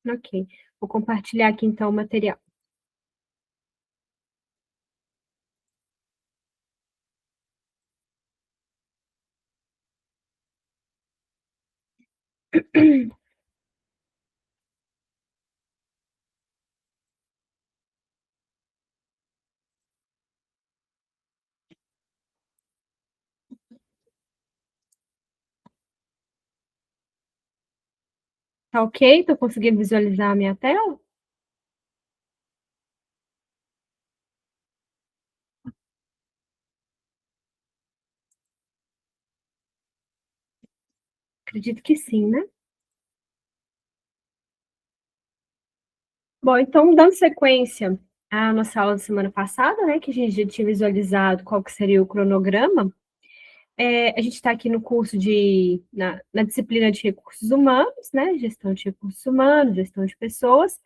Ok. Vou compartilhar aqui, então, o material. Tá ok? Tô conseguindo visualizar a minha tela? Acredito que sim, né? Bom, então, dando sequência à nossa aula da semana passada, né, que a gente já tinha visualizado qual que seria o cronograma, a gente está aqui no curso na disciplina de recursos humanos, né, gestão de recursos humanos, gestão de pessoas,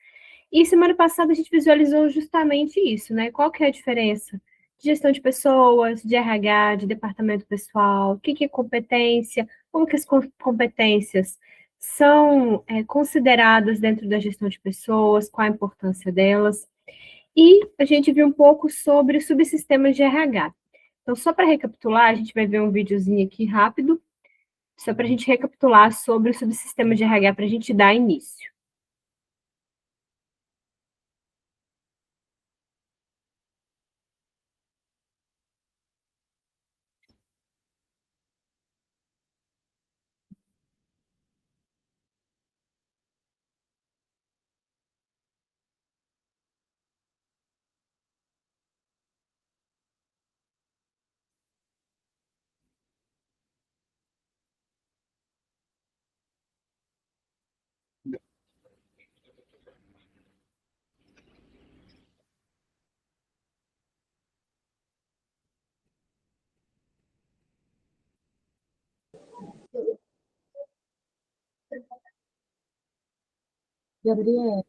e semana passada a gente visualizou justamente isso, né, qual que é a diferença de gestão de pessoas, de RH, de departamento pessoal, o que que é competência, como que as competências são consideradas dentro da gestão de pessoas, qual a importância delas, e a gente viu um pouco sobre subsistemas de RH. Então, só para recapitular, a gente vai ver um videozinho aqui rápido, só para a gente recapitular sobre o subsistema de RH, para a gente dar início. Gabriel,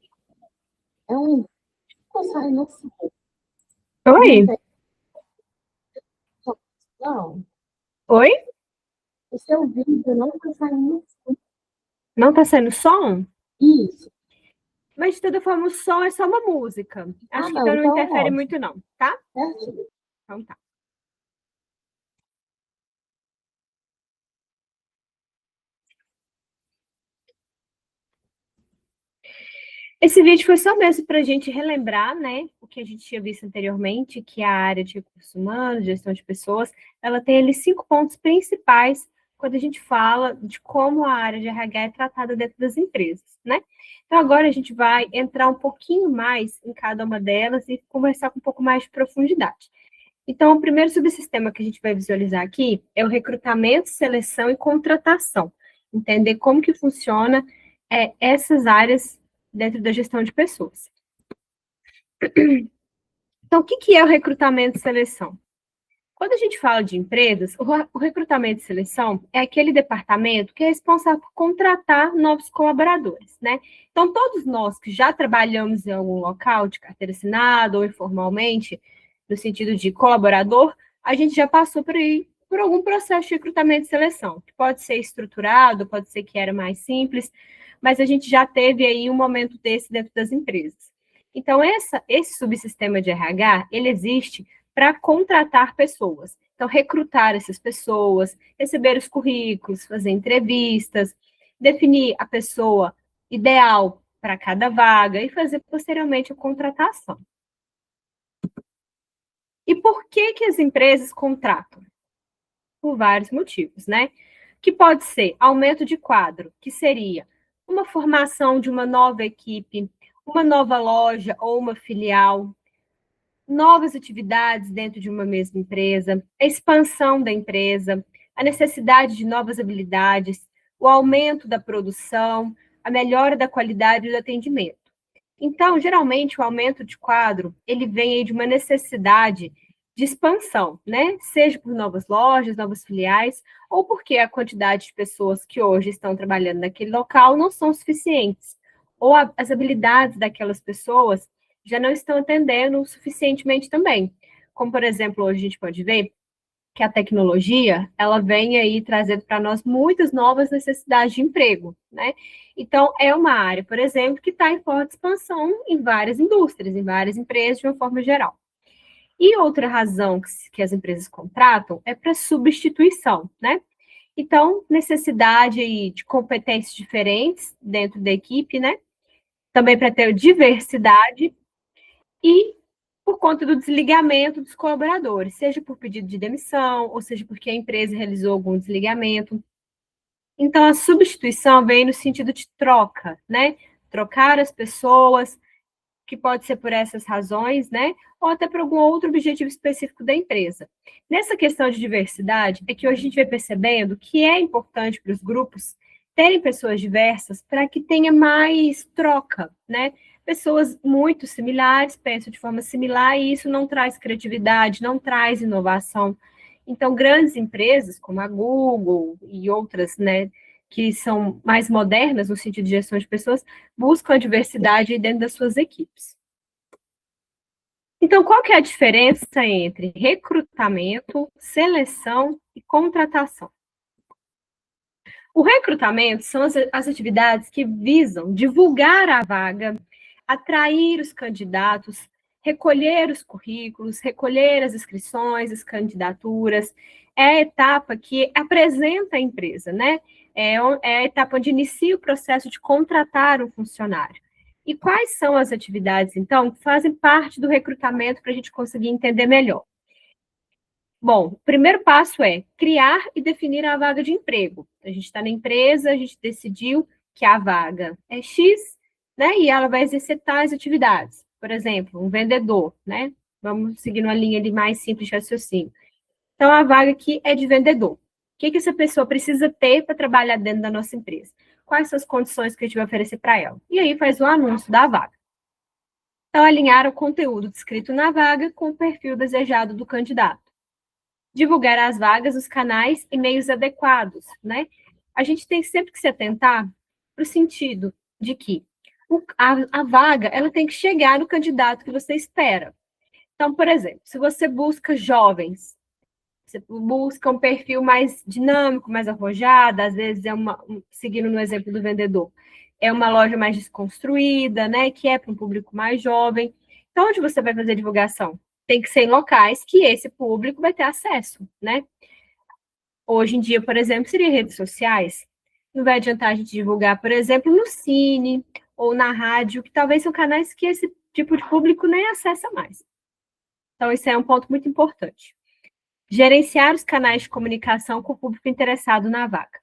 é um sai no Oi? não. Oi? O seu vídeo não está saindo. Não está saindo som? Isso. Mas, de toda forma, o som é só uma música. Acho que então Não, não então interfere ótimo. muito, não, tá? Certinho. Então tá. Esse vídeo foi só mesmo para a gente relembrar, né, o que a gente tinha visto anteriormente, que a área de recursos humanos, gestão de pessoas, ela tem ali 5 pontos principais quando a gente fala de como a área de RH é tratada dentro das empresas, né? Então, agora a gente vai entrar um pouquinho mais em cada uma delas e conversar com um pouco mais de profundidade. Então, o primeiro subsistema que a gente vai visualizar aqui é o recrutamento, seleção e contratação. Entender como que funciona essas áreas dentro da gestão de pessoas. Então, o que que é o recrutamento e seleção? Quando a gente fala de empresas, o recrutamento e seleção é aquele departamento que é responsável por contratar novos colaboradores, né? Então, todos nós que já trabalhamos em algum local de carteira assinada ou informalmente, no sentido de colaborador, a gente já passou por aí por algum processo de recrutamento e seleção, que pode ser estruturado, pode ser que era mais simples, mas a gente já teve aí um momento desse dentro das empresas. Então, esse subsistema de RH, ele existe para contratar pessoas. Então, recrutar essas pessoas, receber os currículos, fazer entrevistas, definir a pessoa ideal para cada vaga e fazer posteriormente a contratação. E por que que as empresas contratam? Por vários motivos, né? Que pode ser aumento de quadro, que seria uma formação de uma nova equipe, uma nova loja ou uma filial, novas atividades dentro de uma mesma empresa, a expansão da empresa, a necessidade de novas habilidades, o aumento da produção, a melhora da qualidade do atendimento. Então, geralmente, o aumento de quadro, ele vem aí de uma necessidade de expansão, né? Seja por novas lojas, novas filiais, ou porque a quantidade de pessoas que hoje estão trabalhando naquele local não são suficientes, ou as habilidades daquelas pessoas já não estão atendendo suficientemente também. Como, por exemplo, hoje a gente pode ver que a tecnologia, ela vem aí trazendo para nós muitas novas necessidades de emprego, né? Então, é uma área, por exemplo, que está em forte expansão em várias indústrias, em várias empresas, de uma forma geral. E outra razão que as empresas contratam é para substituição, né? Então, necessidade aí de competências diferentes dentro da equipe, né? Também para ter diversidade e por conta do desligamento dos colaboradores, seja por pedido de demissão, ou seja porque a empresa realizou algum desligamento. Então, a substituição vem no sentido de troca, né? Trocar as pessoas, que pode ser por essas razões, né? Ou até por algum outro objetivo específico da empresa. Nessa questão de diversidade, é que hoje a gente vai percebendo que é importante para os grupos terem pessoas diversas para que tenha mais troca, né? Pessoas muito similares pensam de forma similar e isso não traz criatividade, não traz inovação. Então, grandes empresas como a Google e outras, né, que são mais modernas no sentido de gestão de pessoas, buscam a diversidade dentro das suas equipes. Então, qual que é a diferença entre recrutamento, seleção e contratação? O recrutamento são as atividades que visam divulgar a vaga, atrair os candidatos, recolher os currículos, recolher as inscrições, as candidaturas. É a etapa que apresenta a empresa, né? É a etapa onde inicia o processo de contratar um funcionário. E quais são as atividades, então, que fazem parte do recrutamento para a gente conseguir entender melhor? Bom, o primeiro passo é criar e definir a vaga de emprego. A gente está na empresa, a gente decidiu que a vaga é X, né? E ela vai exercer tais atividades. Por exemplo, um vendedor, né? Vamos seguir uma linha de mais simples de raciocínio. Então, a vaga aqui é de vendedor. O que essa pessoa precisa ter para trabalhar dentro da nossa empresa? Quais são as condições que a gente vai oferecer para ela? E aí faz o anúncio da vaga. Então, alinhar o conteúdo descrito na vaga com o perfil desejado do candidato. Divulgar as vagas, os canais e meios adequados, né? A gente tem sempre que se atentar para o sentido de que a vaga, ela tem que chegar no candidato que você espera. Então, por exemplo, se você busca jovens, você busca um perfil mais dinâmico, mais arrojado, às vezes seguindo no exemplo do vendedor, é uma loja mais desconstruída, né, que é para um público mais jovem. Então, onde você vai fazer divulgação? Tem que ser em locais que esse público vai ter acesso, né? Hoje em dia, por exemplo, seria redes sociais. Não vai adiantar a gente divulgar, por exemplo, no Cine ou na rádio, que talvez são canais que esse tipo de público nem acessa mais. Então, isso é um ponto muito importante. Gerenciar os canais de comunicação com o público interessado na vaga.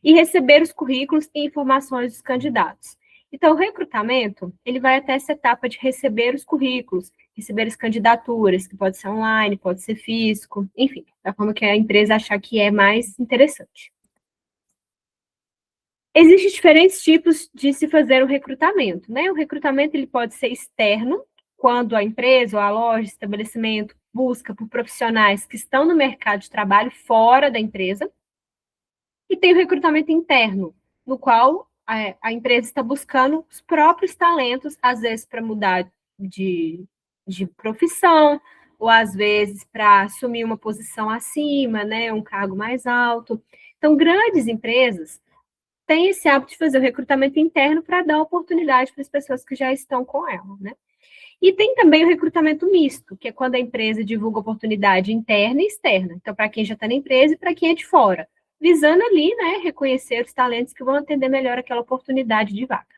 E receber os currículos e informações dos candidatos. Então, o recrutamento, ele vai até essa etapa de receber os currículos, receber as candidaturas, que pode ser online, pode ser físico, enfim, da forma que a empresa achar que é mais interessante. Existem diferentes tipos de se fazer o recrutamento, né? O recrutamento, ele pode ser externo, quando a empresa ou a loja, estabelecimento, busca por profissionais que estão no mercado de trabalho fora da empresa. E tem o recrutamento interno, no qual a empresa está buscando os próprios talentos, às vezes para mudar de profissão, ou às vezes para assumir uma posição acima, né, um cargo mais alto. Então, grandes empresas têm esse hábito de fazer o recrutamento interno para dar oportunidade para as pessoas que já estão com ela, né? E tem também o recrutamento misto, que é quando a empresa divulga oportunidade interna e externa. Então, para quem já está na empresa e para quem é de fora, visando ali, né, reconhecer os talentos que vão atender melhor aquela oportunidade de vaga.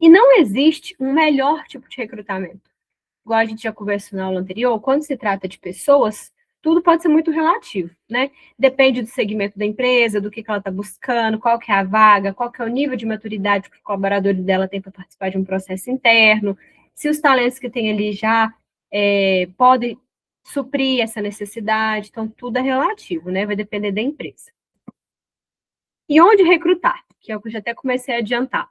E não existe um melhor tipo de recrutamento. Igual a gente já conversou na aula anterior, quando se trata de pessoas, tudo pode ser muito relativo, né? Depende do segmento da empresa, do que ela está buscando, qual que é a vaga, qual que é o nível de maturidade que os colaboradores dela têm para participar de um processo interno, se os talentos que tem ali já podem suprir essa necessidade, então tudo é relativo, né? Vai depender da empresa. E onde recrutar, que é o que eu já até comecei a adiantar,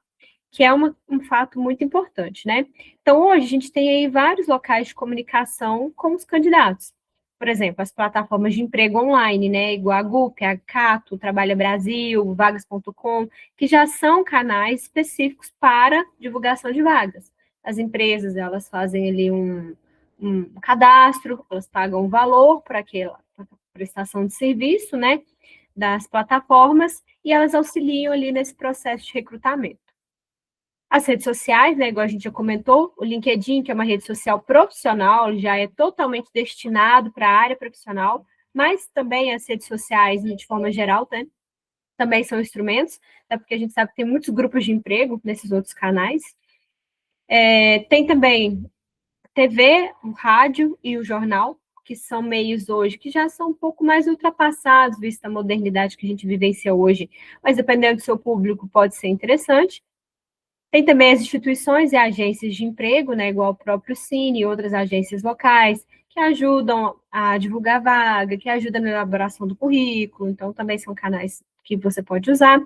que é um fato muito importante, né? Então, hoje a gente tem aí vários locais de comunicação com os candidatos. Por exemplo, as plataformas de emprego online, né? Igual a GUP, a Cato, Trabalha Brasil, Vagas.com, que já são canais específicos para divulgação de vagas. As empresas, elas fazem ali um cadastro, elas pagam um valor para aquela prestação de serviço, né? das plataformas e elas auxiliam ali nesse processo de recrutamento. As redes sociais, né, igual a gente já comentou, o LinkedIn, que é uma rede social profissional, já é totalmente destinado para a área profissional, mas também as redes sociais, de forma geral, né, também são instrumentos, até porque a gente sabe que tem muitos grupos de emprego nesses outros canais. Tem também TV, o rádio e o jornal, que são meios hoje que já são um pouco mais ultrapassados, vista a modernidade que a gente vivencia hoje, mas dependendo do seu público pode ser interessante. Tem também as instituições e agências de emprego, né, igual o próprio Cine e outras agências locais, que ajudam a divulgar vaga, que ajudam na elaboração do currículo, então também são canais que você pode usar.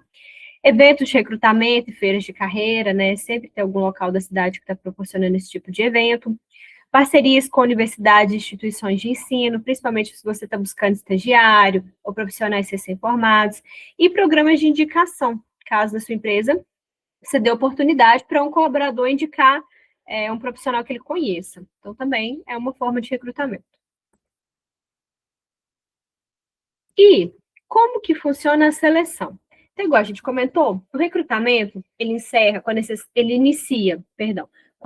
Eventos de recrutamento e feiras de carreira, né, sempre tem algum local da cidade que está proporcionando esse tipo de evento. Parcerias com universidades e instituições de ensino, principalmente se você está buscando estagiário ou profissionais recém-formados, e programas de indicação, caso na sua empresa você dê oportunidade para um colaborador indicar um profissional que ele conheça. Então, também é uma forma de recrutamento. E como que funciona a seleção? Então, igual a gente comentou, o recrutamento, ele inicia com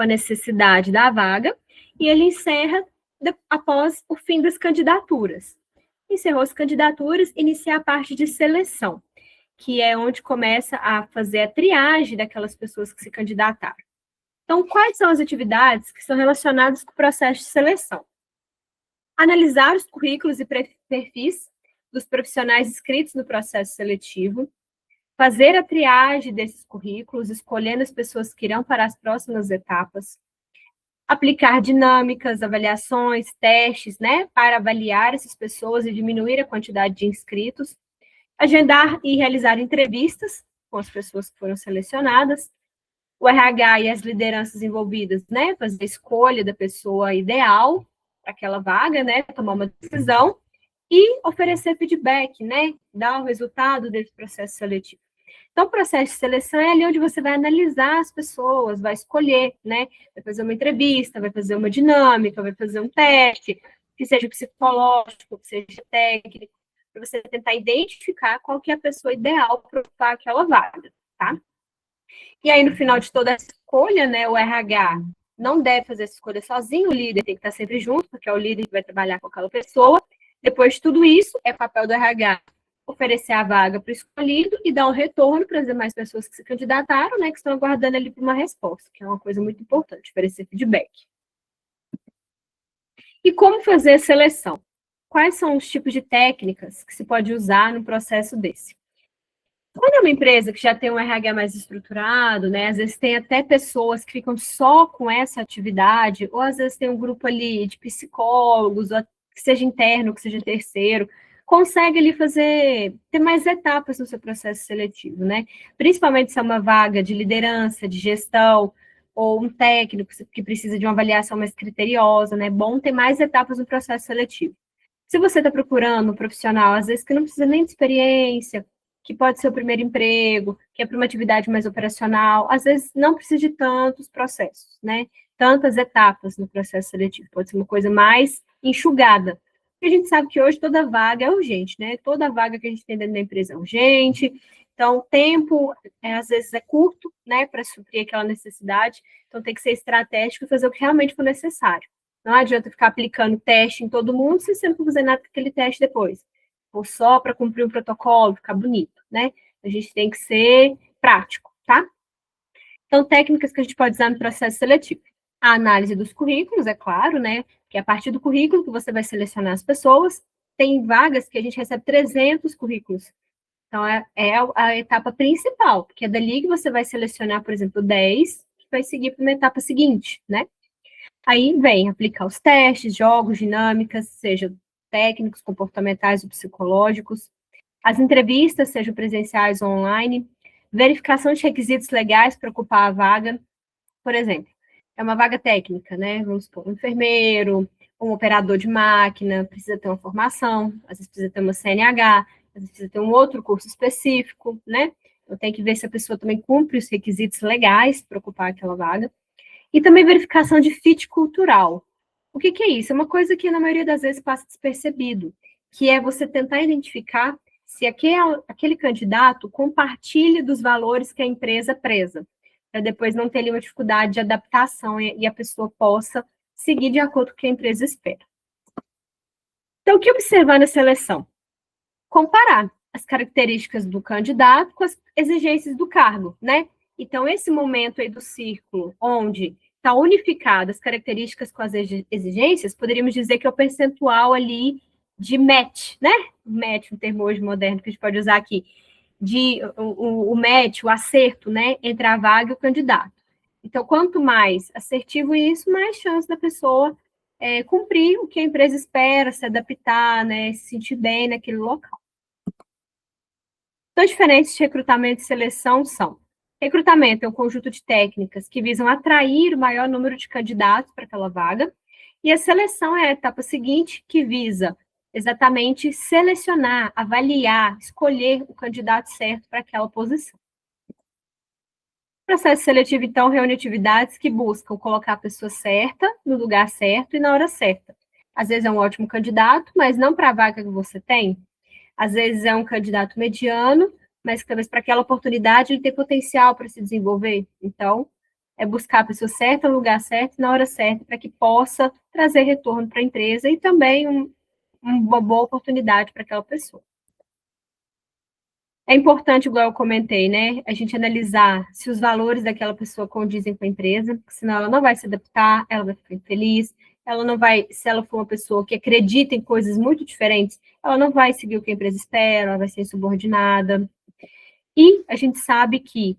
a necessidade da vaga e ele encerra após o fim das candidaturas. Encerrou as candidaturas, inicia a parte de seleção, que é onde começa a fazer a triagem daquelas pessoas que se candidataram. Então, quais são as atividades que são relacionadas com o processo de seleção? Analisar os currículos e perfis dos profissionais inscritos no processo seletivo, fazer a triagem desses currículos, escolhendo as pessoas que irão para as próximas etapas, aplicar dinâmicas, avaliações, testes, né, para avaliar essas pessoas e diminuir a quantidade de inscritos, agendar e realizar entrevistas com as pessoas que foram selecionadas, o RH e as lideranças envolvidas, né, fazer a escolha da pessoa ideal para aquela vaga, né, tomar uma decisão e oferecer feedback, né, dar o resultado desse processo seletivo. Então, o processo de seleção é ali onde você vai analisar as pessoas, vai escolher, né, vai fazer uma entrevista, vai fazer uma dinâmica, vai fazer um teste, que seja psicológico, que seja técnico, para você tentar identificar qual que é a pessoa ideal para ocupar aquela vaga, tá? E aí, no final de toda essa escolha, né, o RH não deve fazer essa escolha sozinho, o líder tem que estar sempre junto, porque é o líder que vai trabalhar com aquela pessoa. Depois de tudo isso, é papel do RH oferecer a vaga para o escolhido e dar um retorno para as demais pessoas que se candidataram, né, que estão aguardando ali por uma resposta, que é uma coisa muito importante, oferecer feedback. E como fazer a seleção? Quais são os tipos de técnicas que se pode usar no processo desse? Quando é uma empresa que já tem um RH mais estruturado, né, às vezes tem até pessoas que ficam só com essa atividade, ou às vezes tem um grupo ali de psicólogos, ou que seja interno, que seja terceiro, consegue ali ter mais etapas no seu processo seletivo, né? Principalmente se é uma vaga de liderança, de gestão, ou um técnico que precisa de uma avaliação mais criteriosa, né? É bom ter mais etapas no processo seletivo. Se você está procurando um profissional, às vezes que não precisa nem de experiência, que pode ser o primeiro emprego, que é para uma atividade mais operacional, às vezes não precisa de tantos processos, né? Tantas etapas no processo seletivo, pode ser uma coisa mais enxugada. Porque a gente sabe que hoje toda vaga é urgente, né? Toda vaga que a gente tem dentro da empresa é urgente, então o tempo, às vezes, é curto, né, para suprir aquela necessidade, então tem que ser estratégico e fazer o que realmente for necessário. Não adianta ficar aplicando teste em todo mundo se você não for fazer nada com aquele teste depois. Ou só para cumprir um protocolo, ficar bonito, né? A gente tem que ser prático, tá? Então, técnicas que a gente pode usar no processo seletivo. A análise dos currículos, é claro, né? Que é a partir do currículo que você vai selecionar as pessoas. Tem vagas que a gente recebe 300 currículos. Então, é a etapa principal, porque é dali que você vai selecionar, por exemplo, 10, que vai seguir para uma etapa seguinte, né? Aí vem aplicar os testes, jogos, dinâmicas, seja técnicos, comportamentais ou psicológicos, as entrevistas, sejam presenciais ou online, verificação de requisitos legais para ocupar a vaga, por exemplo, é uma vaga técnica, né? Vamos supor, um enfermeiro, um operador de máquina, precisa ter uma formação, às vezes precisa ter uma CNH, às vezes precisa ter um outro curso específico, né? Então tem que ver se a pessoa também cumpre os requisitos legais para ocupar aquela vaga. E também verificação de fit cultural. O que é isso? É uma coisa que na maioria das vezes passa despercebido, que é você tentar identificar se aquele candidato compartilha dos valores que a empresa preza, para depois não ter ali uma dificuldade de adaptação e a pessoa possa seguir de acordo com o que a empresa espera. Então, o que observar na seleção? Comparar as características do candidato com as exigências do cargo, né? Então, esse momento aí do círculo, onde está unificado as características com as exigências, poderíamos dizer que é o percentual ali de match, né? Match, um termo hoje moderno que a gente pode usar aqui, o match, o acerto, né, entre a vaga e o candidato. Então, quanto mais assertivo isso, mais chance da pessoa cumprir o que a empresa espera, se adaptar, né, se sentir bem naquele local. Então, diferentes de recrutamento e seleção são: recrutamento é um conjunto de técnicas que visam atrair o maior número de candidatos para aquela vaga, e a seleção é a etapa seguinte, que visa exatamente selecionar, avaliar, escolher o candidato certo para aquela posição. O processo seletivo, então, reúne atividades que buscam colocar a pessoa certa, no lugar certo e na hora certa. Às vezes é um ótimo candidato, mas não para a vaga que você tem. Às vezes é um candidato mediano, mas talvez para aquela oportunidade ele tem potencial para se desenvolver. Então, é buscar a pessoa certa, no lugar certo e na hora certa, para que possa trazer retorno para a empresa e também uma boa oportunidade para aquela pessoa. É importante, igual eu comentei, né, a gente analisar se os valores daquela pessoa condizem com a empresa, porque senão ela não vai se adaptar, ela vai ficar infeliz, ela não vai, se ela for uma pessoa que acredita em coisas muito diferentes, ela não vai seguir o que a empresa espera, ela vai ser insubordinada. E a gente sabe que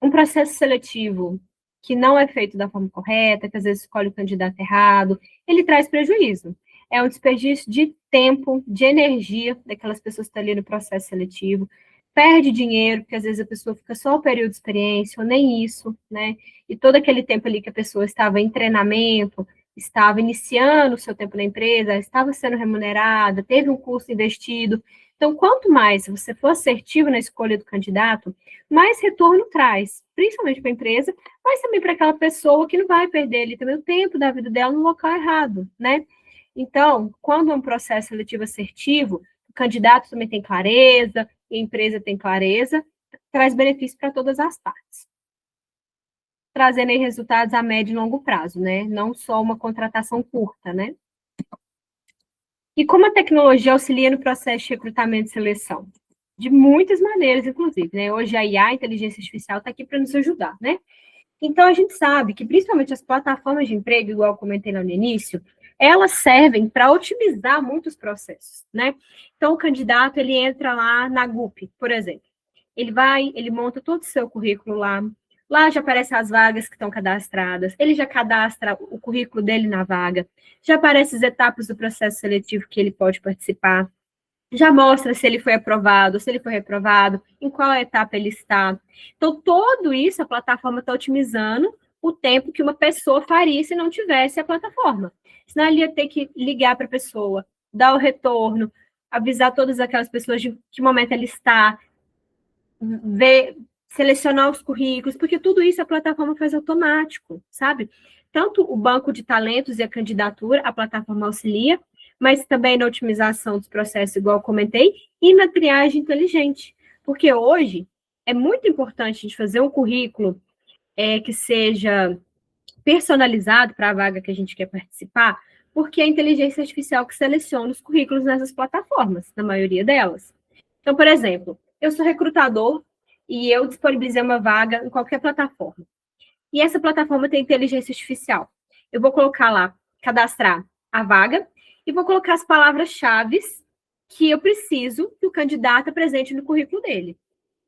um processo seletivo que não é feito da forma correta, que às vezes escolhe o candidato errado, ele traz prejuízo. É um desperdício de tempo, de energia daquelas pessoas que estão ali no processo seletivo, perde dinheiro, porque às vezes a pessoa fica só o período de experiência, ou nem isso, né? E todo aquele tempo ali que a pessoa estava em treinamento, estava iniciando o seu tempo na empresa, estava sendo remunerada, teve um curso investido. Então, quanto mais você for assertivo na escolha do candidato, mais retorno traz, principalmente para a empresa, mas também para aquela pessoa que não vai perder ali também o tempo da vida dela no local errado, né? Então, quando é um processo seletivo assertivo, o candidato também tem clareza, e a empresa tem clareza, traz benefício para todas as partes. Trazendo aí resultados a médio e longo prazo, né? Não só uma contratação curta, né? E como a tecnologia auxilia no processo de recrutamento e seleção? De muitas maneiras, inclusive, né? Hoje a IA, a inteligência artificial, está aqui para nos ajudar, né? Então, a gente sabe que, principalmente as plataformas de emprego, igual eu comentei lá no início, elas servem para otimizar muitos processos, né? Então, o candidato, ele entra lá na GUP, por exemplo. Ele monta todo o seu currículo lá já aparecem as vagas que estão cadastradas, ele já cadastra o currículo dele na vaga, já aparecem as etapas do processo seletivo que ele pode participar, já mostra se ele foi aprovado, se ele foi reprovado, em qual etapa ele está. Então, tudo isso a plataforma está otimizando o tempo que uma pessoa faria se não tivesse a plataforma. Senão, ele ia ter que ligar para a pessoa, dar o retorno, avisar todas aquelas pessoas de que momento ela está, selecionar os currículos, porque tudo isso a plataforma faz automático, sabe? Tanto o banco de talentos e a candidatura, a plataforma auxilia, mas também na otimização dos processos, igual eu comentei, e na triagem inteligente. Porque hoje é muito importante a gente fazer um currículo que seja personalizado para a vaga que a gente quer participar, porque é a inteligência artificial que seleciona os currículos nessas plataformas, na maioria delas. Então, por exemplo, eu sou recrutador e eu disponibilizei uma vaga em qualquer plataforma. E essa plataforma tem inteligência artificial. Eu vou colocar lá, cadastrar a vaga, e vou colocar as palavras-chave que eu preciso que o candidato apresente no currículo dele.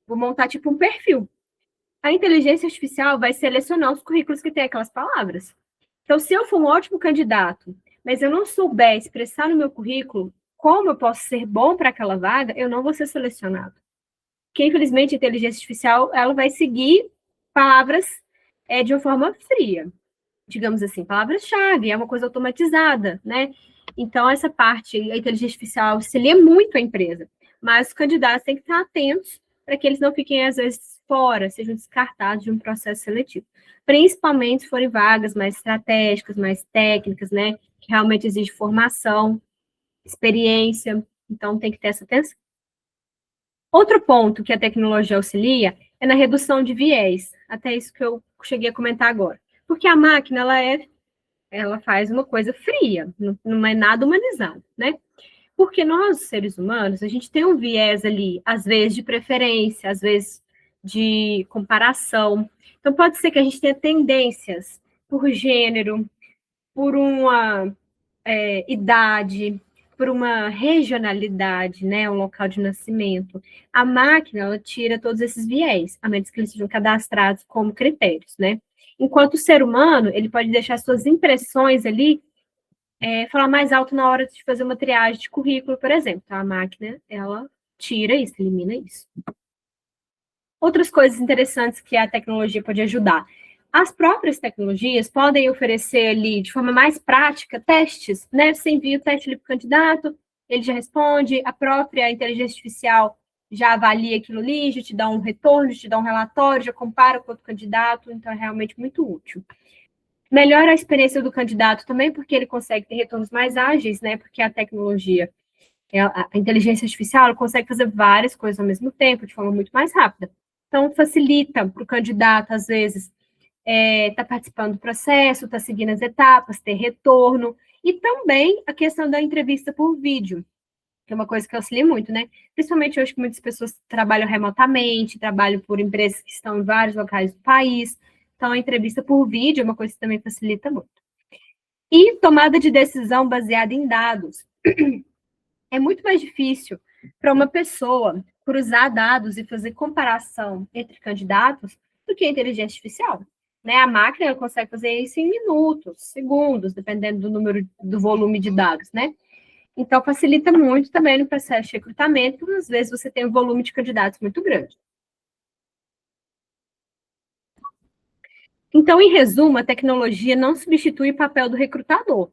Vou montar tipo um perfil. A inteligência artificial vai selecionar os currículos que têm aquelas palavras. Então, se eu for um ótimo candidato, mas eu não souber expressar no meu currículo como eu posso ser bom para aquela vaga, eu não vou ser selecionado. Porque, infelizmente, a inteligência artificial ela vai seguir palavras de uma forma fria. Digamos assim, palavras-chave, é uma coisa automatizada, né? Então, essa parte, a inteligência artificial auxilia muito a empresa, mas os candidatos têm que estar atentos para que eles não fiquem, às vezes, fora, sejam descartados de um processo seletivo. Principalmente se forem vagas mais estratégicas, mais técnicas, né? Que realmente exige formação, experiência, então tem que ter essa atenção. Outro ponto que a tecnologia auxilia é na redução de viés, até isso que eu cheguei a comentar agora. Porque a máquina, ela faz uma coisa fria, não é nada humanizado, né? Porque nós, seres humanos, a gente tem um viés ali, às vezes de preferência, às vezes de comparação. Então, pode ser que a gente tenha tendências por gênero, por uma idade, por uma regionalidade, né, um local de nascimento. A máquina, ela tira todos esses viés, a menos que eles sejam cadastrados como critérios, né? Enquanto o ser humano, ele pode deixar suas impressões ali falar mais alto na hora de fazer uma triagem de currículo, por exemplo. Então, a máquina, ela tira isso, elimina isso. Outras coisas interessantes que a tecnologia pode ajudar. As próprias tecnologias podem oferecer ali, de forma mais prática, testes, né? Você envia o teste ali para o candidato, ele já responde, a própria inteligência artificial já avalia aquilo ali, já te dá um retorno, já te dá um relatório, já compara com outro candidato, então é realmente muito útil. Melhora a experiência do candidato também, porque ele consegue ter retornos mais ágeis, né? Porque a tecnologia, a inteligência artificial, ela consegue fazer várias coisas ao mesmo tempo, de forma muito mais rápida. Então, facilita para o candidato, às vezes, tá participando do processo, tá seguindo as etapas, ter retorno. E também a questão da entrevista por vídeo, que é uma coisa que auxilia muito, né? Principalmente hoje que muitas pessoas trabalham remotamente, trabalham por empresas que estão em vários locais do país. Então, a entrevista por vídeo é uma coisa que também facilita muito. E tomada de decisão baseada em dados. É muito mais difícil para uma pessoa cruzar dados e fazer comparação entre candidatos do que a inteligência artificial. Né? A máquina consegue fazer isso em minutos, segundos, dependendo do número, do volume de dados, né? Então, facilita muito também no processo de recrutamento, porque às vezes você tem um volume de candidatos muito grande. Então, em resumo, a tecnologia não substitui o papel do recrutador,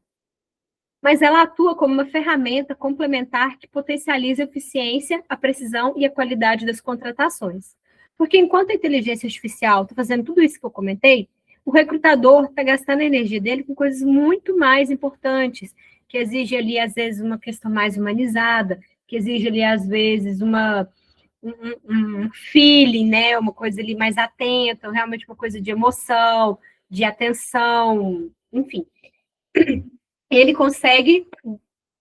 mas ela atua como uma ferramenta complementar que potencializa a eficiência, a precisão e a qualidade das contratações. Porque enquanto a inteligência artificial está fazendo tudo isso que eu comentei, o recrutador está gastando a energia dele com coisas muito mais importantes, que exige ali, às vezes, uma questão mais humanizada, que exige ali, às vezes, um feeling, né? Uma coisa ali mais atenta, realmente uma coisa de emoção, de atenção, enfim. Ele consegue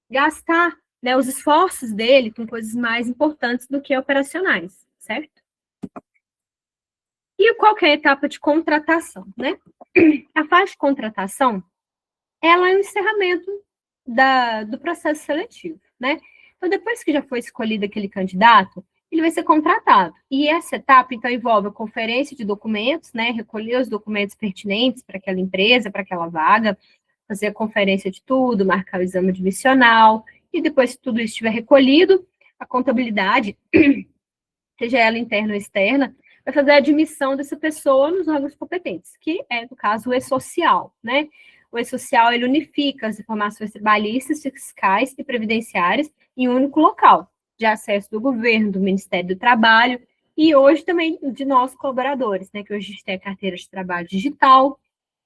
gastar, né, os esforços dele com coisas mais importantes do que operacionais, certo? E qual que é a etapa de contratação, né? A fase de contratação, ela é o encerramento do processo seletivo, né? Então, depois que já foi escolhido aquele candidato, ele vai ser contratado. E essa etapa, então, envolve a conferência de documentos, né? Recolher os documentos pertinentes para aquela empresa, para aquela vaga, fazer a conferência de tudo, marcar o exame admissional, e depois que tudo isso estiver recolhido, a contabilidade, seja ela interna ou externa, vai fazer a admissão dessa pessoa nos órgãos competentes, que é, no caso, o E-Social, né? O E-Social, ele unifica as informações trabalhistas, fiscais e previdenciárias em um único local, de acesso do governo, do Ministério do Trabalho, e hoje também de nós colaboradores, né? Que hoje a gente tem a carteira de trabalho digital,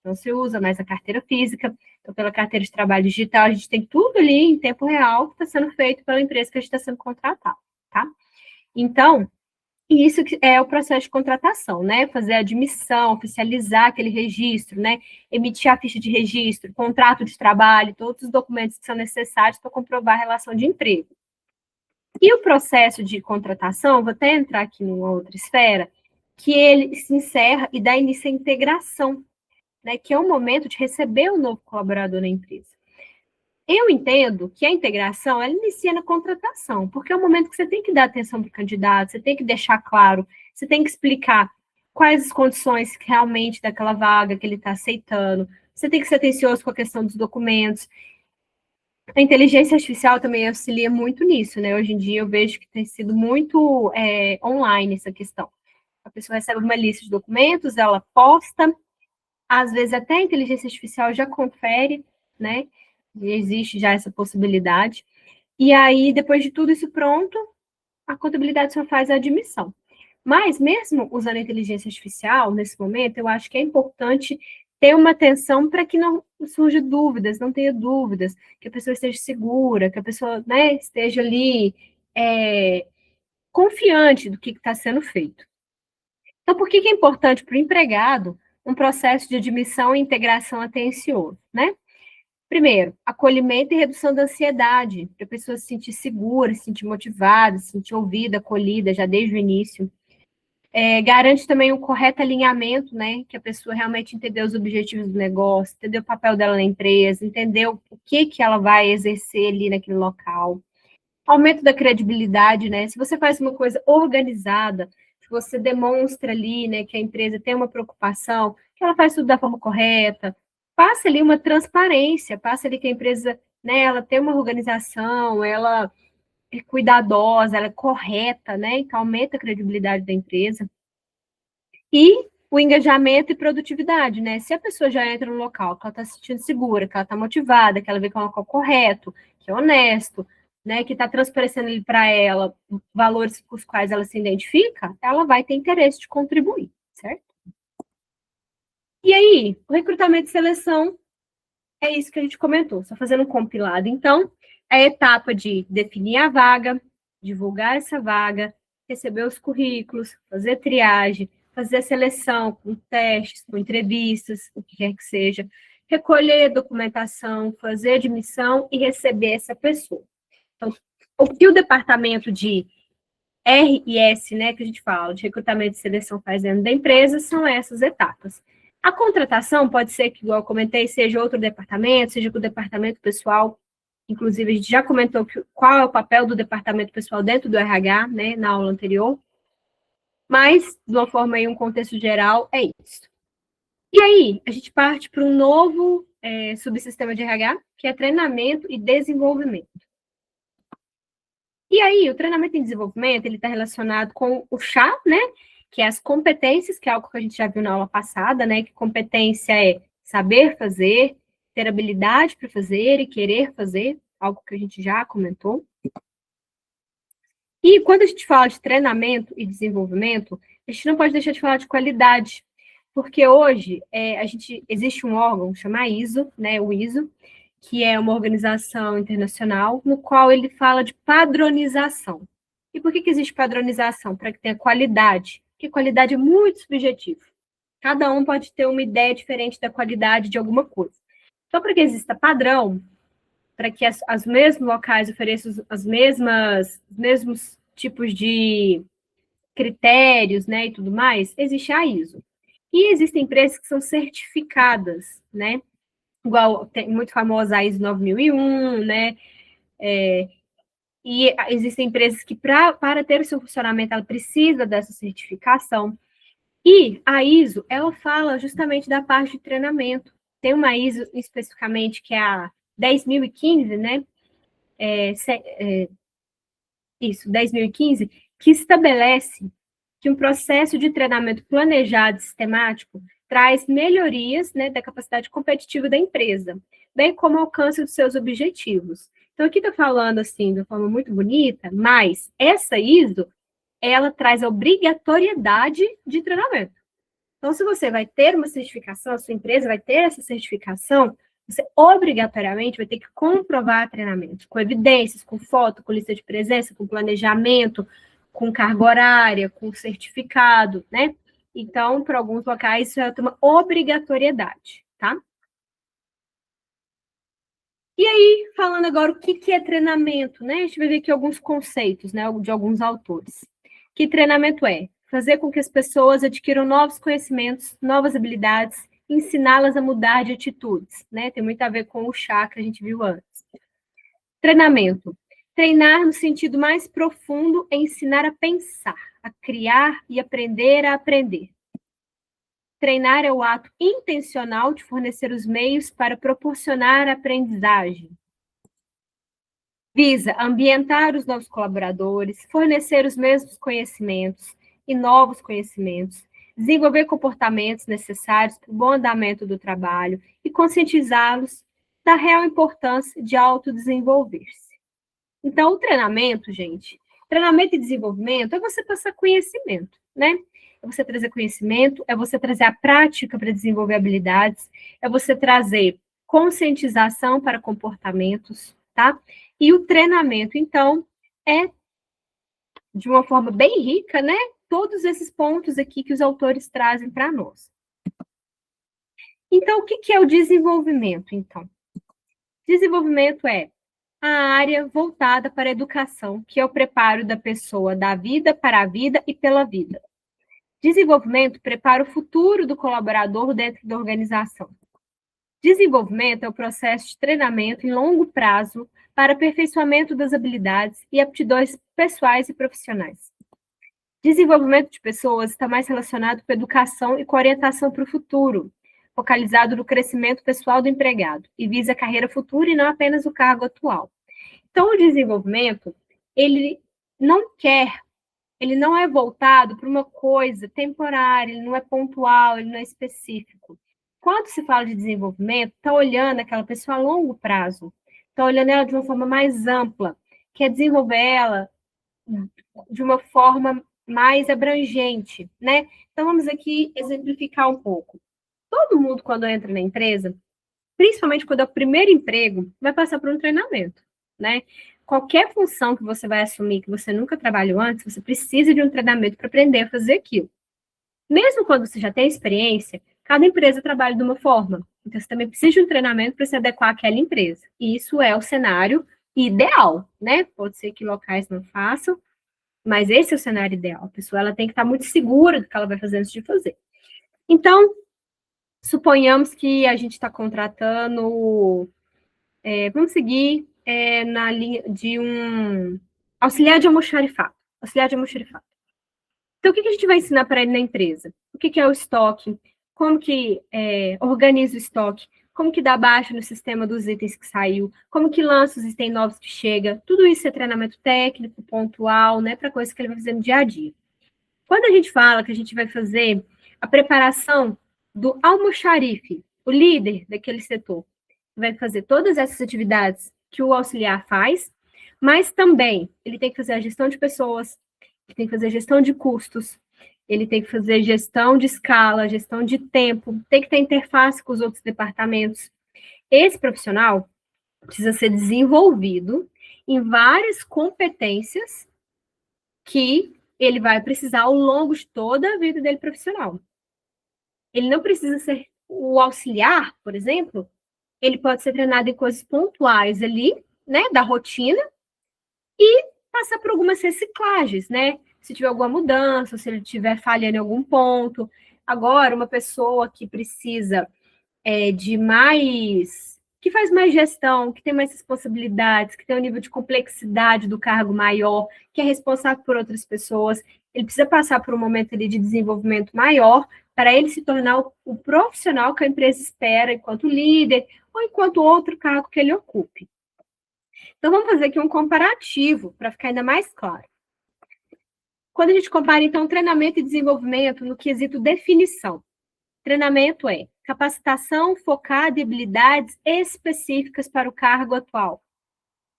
não se usa mais a carteira física. Então, pela carteira de trabalho digital, a gente tem tudo ali em tempo real que está sendo feito pela empresa que a gente está sendo contratado, tá? Então, isso é o processo de contratação, né? Fazer a admissão, oficializar aquele registro, né? Emitir a ficha de registro, contrato de trabalho, todos os documentos que são necessários para comprovar a relação de emprego. E o processo de contratação, vou até entrar aqui numa outra esfera, que ele se encerra e dá início à integração, né, que é o momento de receber um novo colaborador na empresa. Eu entendo que a integração, ela inicia na contratação, porque é o momento que você tem que dar atenção para o candidato, você tem que deixar claro, você tem que explicar quais as condições realmente daquela vaga que ele está aceitando, você tem que ser atencioso com a questão dos documentos. A inteligência artificial também auxilia muito nisso, né? Hoje em dia eu vejo que tem sido muito online essa questão. A pessoa recebe uma lista de documentos, ela posta, às vezes até a inteligência artificial já confere, né? Existe já essa possibilidade. E aí, depois de tudo isso pronto, a contabilidade só faz a admissão. Mas, mesmo usando a inteligência artificial, nesse momento, eu acho que é importante ter uma atenção para que não surja dúvidas, não tenha dúvidas, que a pessoa esteja segura, que a pessoa, né, esteja ali confiante do que está sendo feito. Então, por que é importante para o empregado um processo de admissão e integração atencioso, né? Primeiro, acolhimento e redução da ansiedade, para a pessoa se sentir segura, se sentir motivada, se sentir ouvida, acolhida já desde o início. Garante também um correto alinhamento, né? Que a pessoa realmente entendeu os objetivos do negócio, entendeu o papel dela na empresa, entendeu o que ela vai exercer ali naquele local. Aumento da credibilidade, né? Se você faz uma coisa organizada, se você demonstra ali, né, que a empresa tem uma preocupação, que ela faz tudo da forma correta, passa ali uma transparência, passa ali que a empresa, né, ela tem uma organização, ela é cuidadosa, ela é correta, né? Então aumenta a credibilidade da empresa. E o engajamento e produtividade, né? Se a pessoa já entra no local, que ela está se sentindo segura, que ela está motivada, que ela vê que é um local correto, que é honesto, né, que está transparecendo ali para ela valores com os quais ela se identifica, ela vai ter interesse de contribuir, certo? E aí, o recrutamento e seleção é isso que a gente comentou, só fazendo um compilado. Então, é a etapa de definir a vaga, divulgar essa vaga, receber os currículos, fazer triagem, fazer a seleção com testes, com entrevistas, o que quer que seja, recolher documentação, fazer admissão e receber essa pessoa. Então, o que o departamento de RS, né, que a gente fala, de recrutamento e seleção faz dentro da empresa, são essas etapas. A contratação pode ser que, igual eu comentei, seja outro departamento, seja com o departamento pessoal. Inclusive, a gente já comentou qual é o papel do departamento pessoal dentro do RH, né, na aula anterior. Mas, de uma forma aí, um contexto geral, é isso. E aí, a gente parte para um novo subsistema de RH, que é treinamento e desenvolvimento. E aí, o treinamento e desenvolvimento, ele está relacionado com o chá, né? Que é as competências, que é algo que a gente já viu na aula passada, né? Que competência é saber fazer, ter habilidade para fazer e querer fazer, algo que a gente já comentou. E quando a gente fala de treinamento e desenvolvimento, a gente não pode deixar de falar de qualidade, porque hoje existe um órgão chamado ISO, né? O ISO, que é uma organização internacional, no qual ele fala de padronização. E por que existe padronização? Para que tenha qualidade, porque qualidade é muito subjetivo. Cada um pode ter uma ideia diferente da qualidade de alguma coisa. Então, para que exista padrão, para que os mesmos locais ofereçam os mesmos tipos de critérios, né, e tudo mais, existe a ISO. E existem empresas que são certificadas, né, igual tem muito famosa a ISO 9001, né? E existem empresas que, para ter o seu funcionamento, ela precisa dessa certificação. E a ISO, ela fala justamente da parte de treinamento. Tem uma ISO especificamente que é a 10.015, né? Isso, 10.015, que estabelece que um processo de treinamento planejado e sistemático traz melhorias, né, da capacidade competitiva da empresa, bem como alcance dos seus objetivos. Então, aqui está falando, assim, de uma forma muito bonita, mas essa ISO, ela traz a obrigatoriedade de treinamento. Então, se você vai ter uma certificação, a sua empresa vai ter essa certificação, você obrigatoriamente vai ter que comprovar treinamento, com evidências, com foto, com lista de presença, com planejamento, com carga horária, com certificado, né? Então, para alguns locais, isso é uma obrigatoriedade, tá? E aí, falando agora o que é treinamento, né? A gente vai ver aqui alguns conceitos, né, de alguns autores. Que treinamento é? Fazer com que as pessoas adquiram novos conhecimentos, novas habilidades, ensiná-las a mudar de atitudes, né? Tem muito a ver com o chá que a gente viu antes. Treinamento. Treinar no sentido mais profundo é ensinar a pensar, a criar e aprender a aprender. Treinar é o ato intencional de fornecer os meios para proporcionar a aprendizagem. Visa ambientar os novos colaboradores, fornecer os mesmos conhecimentos e novos conhecimentos, desenvolver comportamentos necessários para o bom andamento do trabalho e conscientizá-los da real importância de autodesenvolver-se. Então, o treinamento, gente, treinamento e desenvolvimento é você passar conhecimento, né? É você trazer conhecimento, é você trazer a prática para desenvolver habilidades, é você trazer conscientização para comportamentos, tá? E o treinamento, então, é de uma forma bem rica, né? Todos esses pontos aqui que os autores trazem para nós. Então, o que é o desenvolvimento, então? Desenvolvimento é a área voltada para a educação, que é o preparo da pessoa da vida para a vida e pela vida. Desenvolvimento prepara o futuro do colaborador dentro da organização. Desenvolvimento é o processo de treinamento em longo prazo para aperfeiçoamento das habilidades e aptidões pessoais e profissionais. Desenvolvimento de pessoas está mais relacionado com educação e com orientação para o futuro, focalizado no crescimento pessoal do empregado e visa a carreira futura e não apenas o cargo atual. Então, o desenvolvimento, ele não é voltado para uma coisa temporária, ele não é pontual, ele não é específico. Quando se fala de desenvolvimento, está olhando aquela pessoa a longo prazo, está olhando ela de uma forma mais ampla, quer desenvolver ela de uma forma mais abrangente, né? Então, vamos aqui exemplificar um pouco. Todo mundo, quando entra na empresa, principalmente quando é o primeiro emprego, vai passar por um treinamento, né? Qualquer função que você vai assumir que você nunca trabalhou antes, você precisa de um treinamento para aprender a fazer aquilo. Mesmo quando você já tem experiência, cada empresa trabalha de uma forma. Então, você também precisa de um treinamento para se adequar àquela empresa. E isso é o cenário ideal, né? Pode ser que locais não façam, mas esse é o cenário ideal. A pessoa ela tem que estar muito segura do que ela vai fazer antes de fazer. Então, suponhamos que a gente está contratando, vamos seguir na linha de um auxiliar de almoxarifado. Auxiliar de almoxarifado. Então, o que a gente vai ensinar para ele na empresa? O que é o estoque? Como que organiza o estoque? Como que dá baixa no sistema dos itens que saiu? Como que lança os itens novos que chega? Tudo isso é treinamento técnico, pontual, né? Para coisas que ele vai fazer no dia a dia. Quando a gente fala que a gente vai fazer a preparação do almoxarife, o líder daquele setor, vai fazer todas essas atividades que o auxiliar faz, mas também ele tem que fazer a gestão de pessoas, ele tem que fazer gestão de custos, ele tem que fazer gestão de escala, gestão de tempo, tem que ter interface com os outros departamentos. Esse profissional precisa ser desenvolvido em várias competências que ele vai precisar ao longo de toda a vida dele profissional. Ele não precisa ser o auxiliar, por exemplo, ele pode ser treinado em coisas pontuais ali, né, da rotina, e passar por algumas reciclagens, né? Se tiver alguma mudança, se ele estiver falhando em algum ponto. Agora, uma pessoa que precisa de mais, que faz mais gestão, que tem mais responsabilidades, que tem um nível de complexidade do cargo maior, que é responsável por outras pessoas, ele precisa passar por um momento ali de desenvolvimento maior para ele se tornar o profissional que a empresa espera enquanto líder ou enquanto outro cargo que ele ocupe. Então, vamos fazer aqui um comparativo para ficar ainda mais claro. Quando a gente compara, então, treinamento e desenvolvimento no quesito definição. Treinamento é capacitação focada em habilidades específicas para o cargo atual.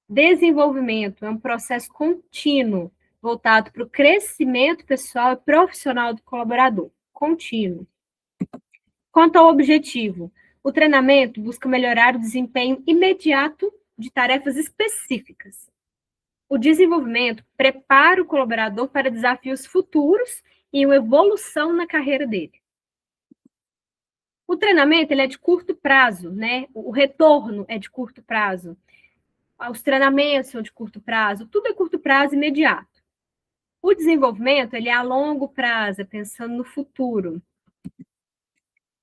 Desenvolvimento é um processo contínuo, voltado para o crescimento pessoal e profissional do colaborador. Contínuo. Quanto ao objetivo, o treinamento busca melhorar o desempenho imediato de tarefas específicas. O desenvolvimento prepara o colaborador para desafios futuros e uma evolução na carreira dele. O treinamento ele é de curto prazo, né? O retorno é de curto prazo. Os treinamentos são de curto prazo, tudo é curto prazo imediato. O desenvolvimento ele é a longo prazo, pensando no futuro.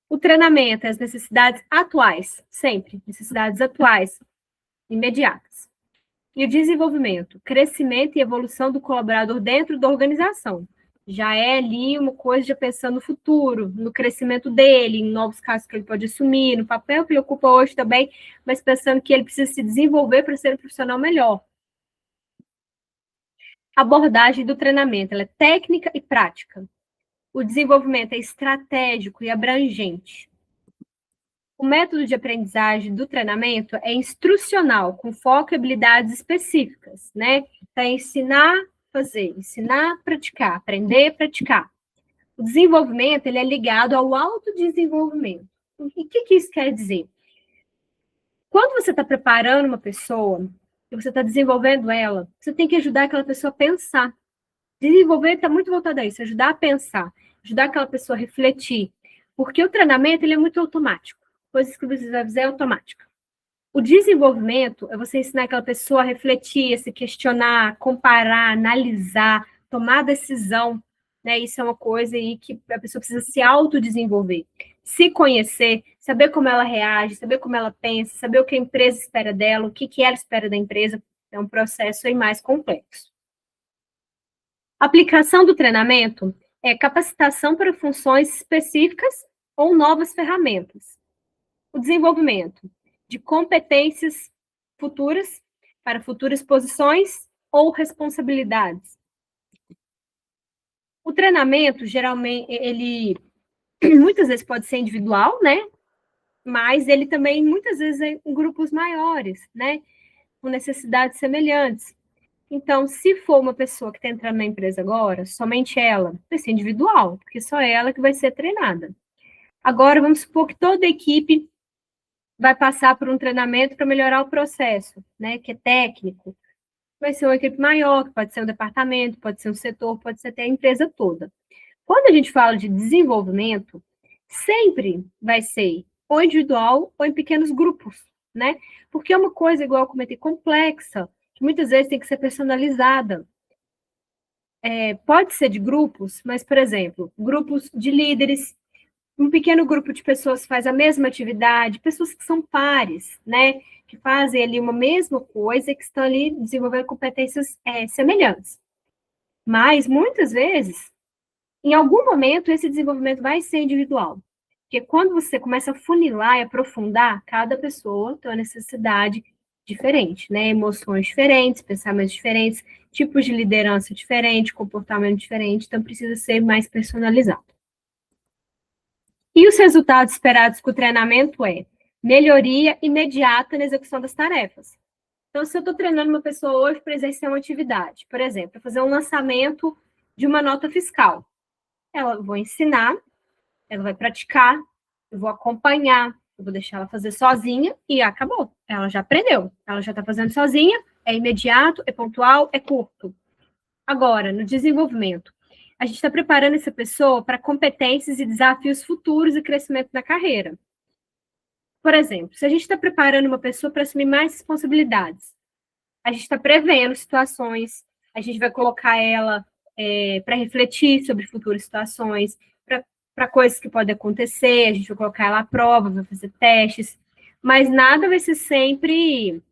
O treinamento é as necessidades atuais, sempre, necessidades atuais, imediatas. E o desenvolvimento, crescimento e evolução do colaborador dentro da organização. Já é ali uma coisa de pensando no futuro, no crescimento dele, em novos casos que ele pode assumir, no papel que ele ocupa hoje também, mas pensando que ele precisa se desenvolver para ser um profissional melhor. A abordagem do treinamento, ela é técnica e prática. O desenvolvimento é estratégico e abrangente. O método de aprendizagem do treinamento é instrucional, com foco em habilidades específicas, né? Para ensinar, fazer, ensinar, praticar, aprender, praticar. O desenvolvimento, ele é ligado ao autodesenvolvimento. E o que isso quer dizer? Quando você está preparando uma pessoa, e você está desenvolvendo ela, você tem que ajudar aquela pessoa a pensar. Desenvolver está muito voltado a isso, ajudar a pensar, ajudar aquela pessoa a refletir, porque o treinamento ele é muito automático, coisas que você vai fazer é automática. O desenvolvimento é você ensinar aquela pessoa a refletir, a se questionar, comparar, analisar, tomar decisão, né? Isso é uma coisa aí que a pessoa precisa se autodesenvolver, se conhecer, saber como ela reage, saber como ela pensa, saber o que a empresa espera dela, o que ela espera da empresa. É um processo aí mais complexo. A aplicação do treinamento é capacitação para funções específicas ou novas ferramentas. O desenvolvimento de competências futuras para futuras posições ou responsabilidades. O treinamento, geralmente, ele muitas vezes pode ser individual, né? Mas ele também, muitas vezes, é em grupos maiores, né? Com necessidades semelhantes. Então, se for uma pessoa que está entrando na empresa agora, somente ela, vai ser individual, porque só ela que vai ser treinada. Agora, vamos supor que toda a equipe vai passar por um treinamento para melhorar o processo, né, que é técnico. Vai ser uma equipe maior, que pode ser um departamento, pode ser um setor, pode ser até a empresa toda. Quando a gente fala de desenvolvimento, sempre vai ser ou individual ou em pequenos grupos, né? Porque é uma coisa, igual eu comentei, complexa, que muitas vezes tem que ser personalizada. Pode ser de grupos, mas, por exemplo, grupos de líderes, um pequeno grupo de pessoas faz a mesma atividade, pessoas que são pares, né? Que fazem ali uma mesma coisa e que estão ali desenvolvendo competências semelhantes. Mas, muitas vezes, em algum momento, esse desenvolvimento vai ser individual. Porque quando você começa a funilar e aprofundar, cada pessoa tem uma necessidade diferente, né? Emoções diferentes, pensamentos diferentes, tipos de liderança diferentes, comportamento diferente, então precisa ser mais personalizado. E os resultados esperados com o treinamento é melhoria imediata na execução das tarefas. Então, se eu estou treinando uma pessoa hoje para exercer uma atividade, por exemplo, para fazer um lançamento de uma nota fiscal, eu vou ensinar, ela vai praticar, eu vou acompanhar, eu vou deixar ela fazer sozinha e acabou. Ela já aprendeu, ela já está fazendo sozinha, é imediato, é pontual, é curto. Agora, no desenvolvimento, a gente está preparando essa pessoa para competências e desafios futuros e crescimento na carreira. Por exemplo, se a gente está preparando uma pessoa para assumir mais responsabilidades, a gente está prevendo situações, a gente vai colocar ela para refletir sobre futuras situações, para coisas que podem acontecer, a gente vai colocar ela à prova, vai fazer testes, mas nada vai ser sempre,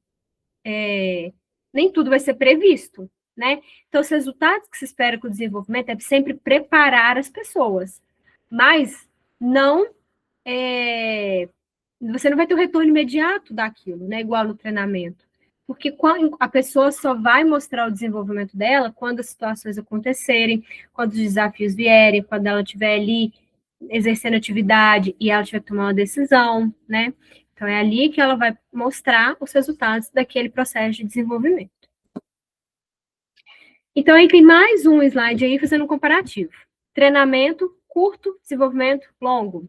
nem tudo vai ser previsto, né? Então, os resultados que se espera com o desenvolvimento é sempre preparar as pessoas, mas não você não vai ter o retorno imediato daquilo, né? Igual no treinamento. Porque a pessoa só vai mostrar o desenvolvimento dela quando as situações acontecerem, quando os desafios vierem, quando ela estiver ali exercendo atividade e ela tiver que tomar uma decisão, né? Então, é ali que ela vai mostrar os resultados daquele processo de desenvolvimento. Então, aí tem mais um slide aí fazendo um comparativo. Treinamento curto, desenvolvimento longo.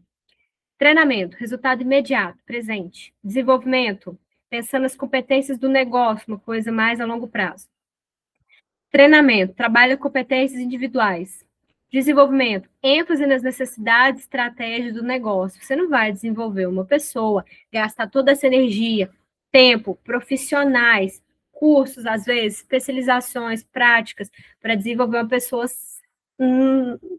Treinamento, resultado imediato, presente. Desenvolvimento, pensando nas competências do negócio, uma coisa mais a longo prazo. Treinamento, trabalha competências individuais. Desenvolvimento, ênfase nas necessidades, estratégias do negócio. Você não vai desenvolver uma pessoa, gastar toda essa energia, tempo, profissionais, cursos, às vezes, especializações, práticas, para desenvolver uma pessoa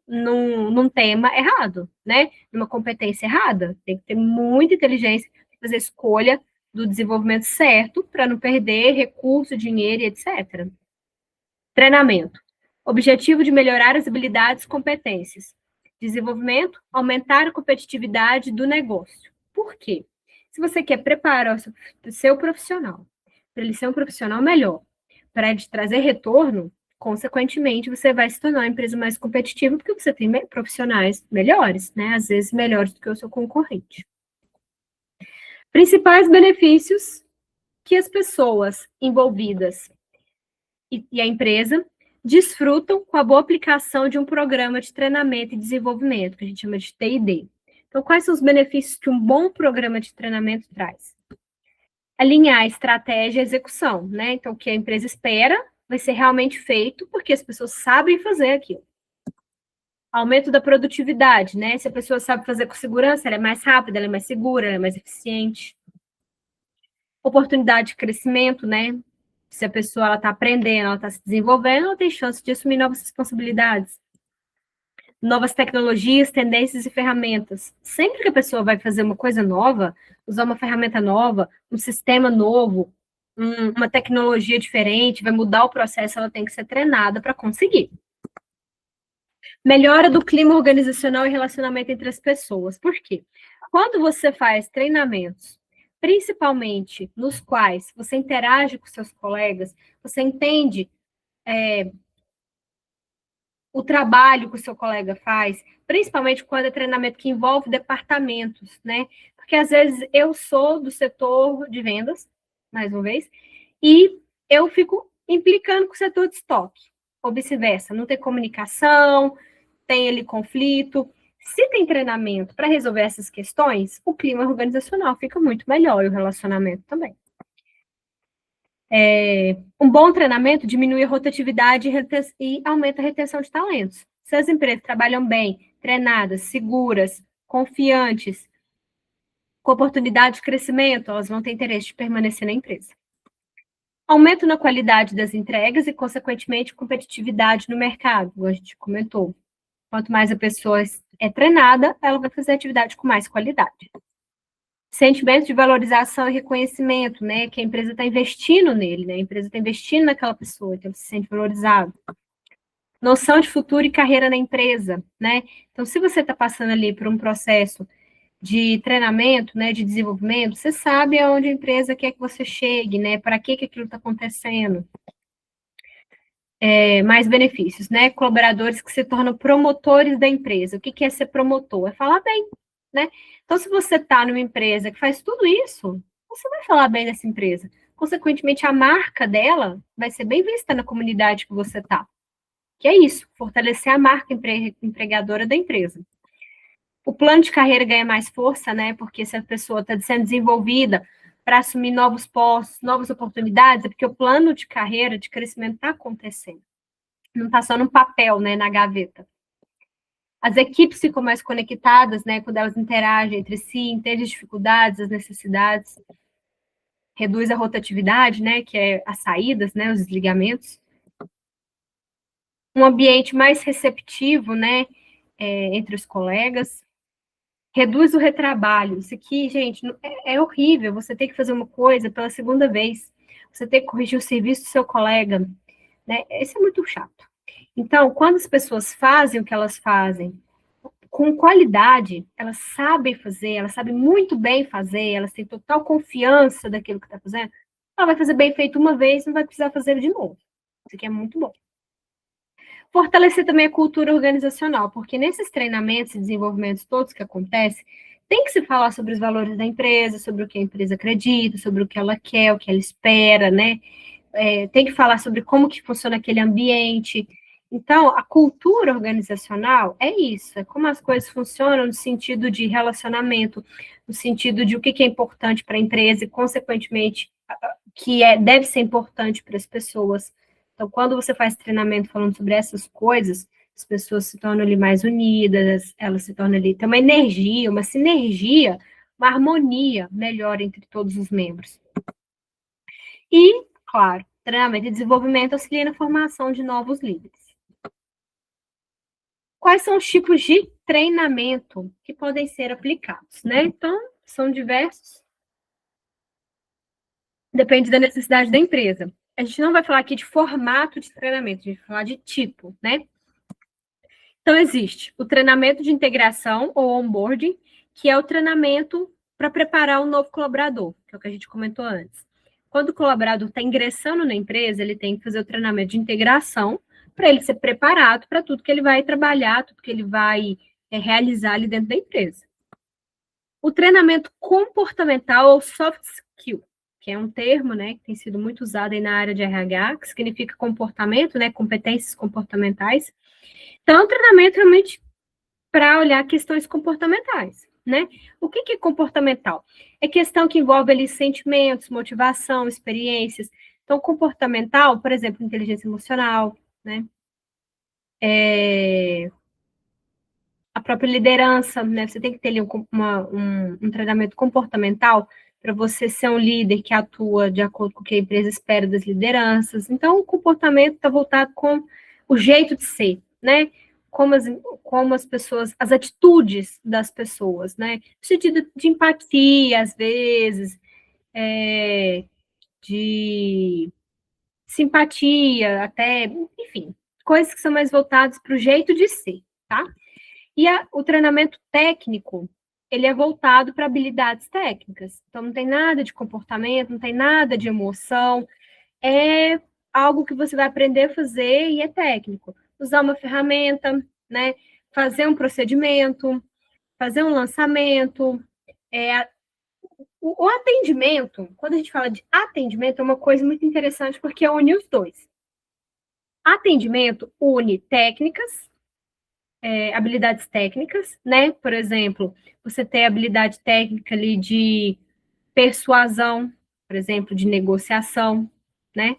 num tema errado, né? Numa competência errada. Tem que ter muita inteligência para fazer a escolha do desenvolvimento certo, para não perder recurso, dinheiro, etc. Treinamento. Objetivo de melhorar as habilidades e competências. Desenvolvimento, aumentar a competitividade do negócio. Por quê? Se você quer preparar o seu profissional para ele ser um profissional melhor, para ele trazer retorno, consequentemente, você vai se tornar uma empresa mais competitiva, porque você tem profissionais melhores, né? Às vezes melhores do que o seu concorrente. Principais benefícios que as pessoas envolvidas e a empresa desfrutam com a boa aplicação de um programa de treinamento e desenvolvimento, que a gente chama de T&D. Então, quais são os benefícios que um bom programa de treinamento traz? Alinhar a estratégia e a execução, né? Então, o que a empresa espera vai ser realmente feito porque as pessoas sabem fazer aquilo. Aumento da produtividade, né? Se a pessoa sabe fazer com segurança, ela é mais rápida, ela é mais segura, ela é mais eficiente. Oportunidade de crescimento, né? Se a pessoa está aprendendo, ela está se desenvolvendo, ela tem chance de assumir novas responsabilidades. Novas tecnologias, tendências e ferramentas. Sempre que a pessoa vai fazer uma coisa nova, usar uma ferramenta nova, um sistema novo, uma tecnologia diferente, vai mudar o processo, ela tem que ser treinada para conseguir. Melhora do clima organizacional e relacionamento entre as pessoas. Por quê? Quando você faz treinamentos, principalmente nos quais você interage com seus colegas, você entende o trabalho que o seu colega faz, principalmente quando é treinamento que envolve departamentos, né? Porque às vezes eu sou do setor de vendas, mais uma vez, e eu fico implicando com o setor de estoque, ou vice-versa, não tem comunicação, tem ali conflito. Se tem treinamento para resolver essas questões, o clima organizacional fica muito melhor e o relacionamento também. Um bom treinamento diminui a rotatividade e aumenta a retenção de talentos. Se as empresas trabalham bem, treinadas, seguras, confiantes, com oportunidade de crescimento, elas vão ter interesse de permanecer na empresa. Aumento na qualidade das entregas e, consequentemente, competitividade no mercado, como a gente comentou. Quanto mais a pessoa é treinada, ela vai fazer atividade com mais qualidade. Sentimento de valorização e reconhecimento, né? Que a empresa está investindo nele, né? A empresa está investindo naquela pessoa, então ele se sente valorizado. Noção de futuro e carreira na empresa, né? Então, se você está passando ali por um processo de treinamento, né, de desenvolvimento, você sabe aonde a empresa quer que você chegue, né? Para que aquilo está acontecendo. Mais benefícios, né? Colaboradores que se tornam promotores da empresa. O que é ser promotor? É falar bem, né? Então, se você está numa empresa que faz tudo isso, você vai falar bem dessa empresa. Consequentemente, a marca dela vai ser bem vista na comunidade que você está. Que é isso, fortalecer a marca empregadora da empresa. O plano de carreira ganha mais força, né? Porque se a pessoa está sendo desenvolvida para assumir novos postos, novas oportunidades, é porque o plano de carreira, de crescimento está acontecendo. Não está só no papel, né, na gaveta. As equipes ficam mais conectadas, né, quando elas interagem entre si, entendem as dificuldades, as necessidades, reduz a rotatividade, né, que é as saídas, né, os desligamentos. Um ambiente mais receptivo, né, entre os colegas. Reduz o retrabalho. Isso aqui, gente, é horrível. Você tem que fazer uma coisa pela segunda vez. Você tem que corrigir o serviço do seu colega, né? Isso é muito chato. Então, quando as pessoas fazem o que elas fazem com qualidade, elas sabem fazer, elas sabem muito bem fazer, elas têm total confiança daquilo que está fazendo, ela vai fazer bem feito uma vez, não vai precisar fazer de novo. Isso aqui é muito bom. Fortalecer também a cultura organizacional, porque nesses treinamentos e desenvolvimentos todos que acontecem, tem que se falar sobre os valores da empresa, sobre o que a empresa acredita, sobre o que ela quer, o que ela espera, né? Tem que falar sobre como que funciona aquele ambiente. Então, a cultura organizacional é isso, é como as coisas funcionam no sentido de relacionamento, no sentido de o que é importante para a empresa e, consequentemente, deve ser importante para as pessoas. Então, quando você faz treinamento falando sobre essas coisas, as pessoas se tornam ali mais unidas, elas se tornam ali, tem uma energia, uma sinergia, uma harmonia melhor entre todos os membros. E, claro, treinamento e desenvolvimento auxilia na formação de novos líderes. Quais são os tipos de treinamento que podem ser aplicados, né? Então, são diversos. Depende da necessidade da empresa. A gente não vai falar aqui de formato de treinamento, a gente vai falar de tipo, né? Então, existe o treinamento de integração ou onboarding, que é o treinamento para preparar um novo colaborador, que é o que a gente comentou antes. Quando o colaborador está ingressando na empresa, ele tem que fazer o treinamento de integração para ele ser preparado para tudo que ele vai trabalhar, tudo que ele vai realizar ali dentro da empresa. O treinamento comportamental ou soft skill, que é um termo, né, que tem sido muito usado aí na área de RH, que significa comportamento, né, competências comportamentais. Então, é um treinamento realmente para olhar questões comportamentais, né? O que é comportamental? É questão que envolve ali sentimentos, motivação, experiências. Então, comportamental, por exemplo, inteligência emocional, né? A própria liderança, né? Você tem que ter ali um treinamento comportamental para você ser um líder que atua de acordo com o que a empresa espera das lideranças. Então, o comportamento está voltado com o jeito de ser, né? Como as pessoas, as atitudes das pessoas, né? No sentido de empatia, às vezes, de simpatia, até, enfim, coisas que são mais voltadas para o jeito de ser, tá? E o treinamento técnico, ele é voltado para habilidades técnicas. Então, não tem nada de comportamento, não tem nada de emoção. É algo que você vai aprender a fazer e é técnico. Usar uma ferramenta, né? Fazer um procedimento, fazer um lançamento. O atendimento, quando a gente fala de atendimento, é uma coisa muito interessante porque une os dois. Atendimento une técnicas, habilidades técnicas, né? Por exemplo, você tem habilidade técnica ali de persuasão, por exemplo, de negociação, né?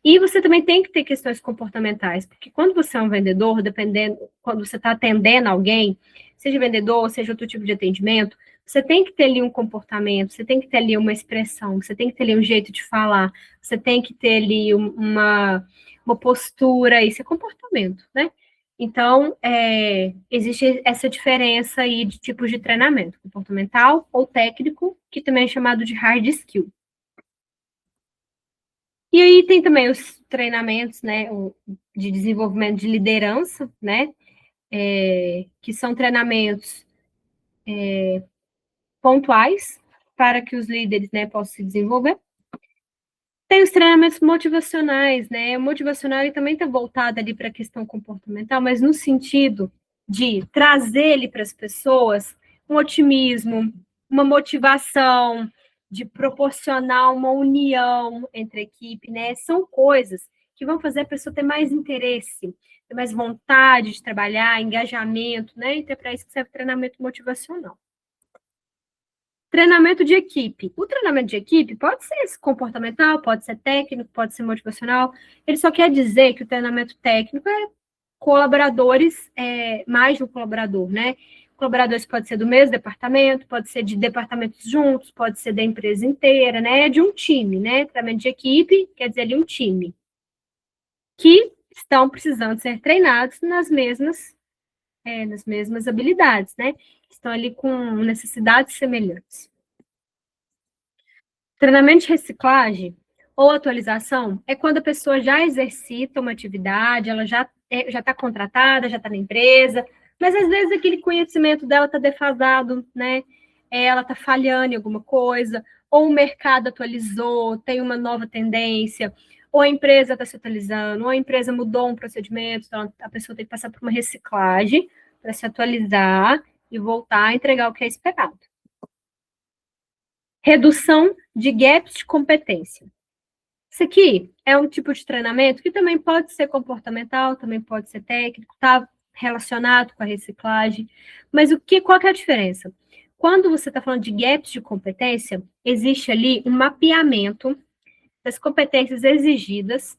E você também tem que ter questões comportamentais, porque quando você é um vendedor, dependendo, quando você está atendendo alguém, seja vendedor, seja outro tipo de atendimento, você tem que ter ali um comportamento, você tem que ter ali uma expressão, você tem que ter ali um jeito de falar, você tem que ter ali uma postura, isso é comportamento, né? Então, existe essa diferença aí de tipos de treinamento, comportamental ou técnico, que também é chamado de hard skill. E aí tem também os treinamentos, né, de desenvolvimento de liderança, né, que são treinamentos pontuais para que os líderes, né, possam se desenvolver. Tem os treinamentos motivacionais, né? O motivacional ele também está voltado ali para a questão comportamental, mas no sentido de trazer ele para as pessoas um otimismo, uma motivação, de proporcionar uma união entre a equipe, né? São coisas que vão fazer a pessoa ter mais interesse, ter mais vontade de trabalhar, engajamento, né? Então, é para isso que serve o treinamento motivacional. Treinamento de equipe. O treinamento de equipe pode ser comportamental, pode ser técnico, pode ser motivacional. Ele só quer dizer que o treinamento técnico é colaboradores, mais de um colaborador, né? Colaboradores pode ser do mesmo departamento, pode ser de departamentos juntos, pode ser da empresa inteira, né? É de um time, né? Treinamento de equipe quer dizer ali um time que estão precisando ser treinados nas mesmas habilidades, né? Estão ali com necessidades semelhantes. Treinamento de reciclagem ou atualização é quando a pessoa já exercita uma atividade, ela já está contratada, já está na empresa, mas às vezes aquele conhecimento dela está defasado, né? Ela está falhando em alguma coisa, ou o mercado atualizou, tem uma nova tendência, ou a empresa está se atualizando, ou a empresa mudou um procedimento, então a pessoa tem que passar por uma reciclagem para se atualizar e voltar a entregar o que é esperado. Redução de gaps de competência. Isso aqui é um tipo de treinamento que também pode ser comportamental, também pode ser técnico, está relacionado com a reciclagem. Mas qual que é a diferença? Quando você está falando de gaps de competência, existe ali um mapeamento das competências exigidas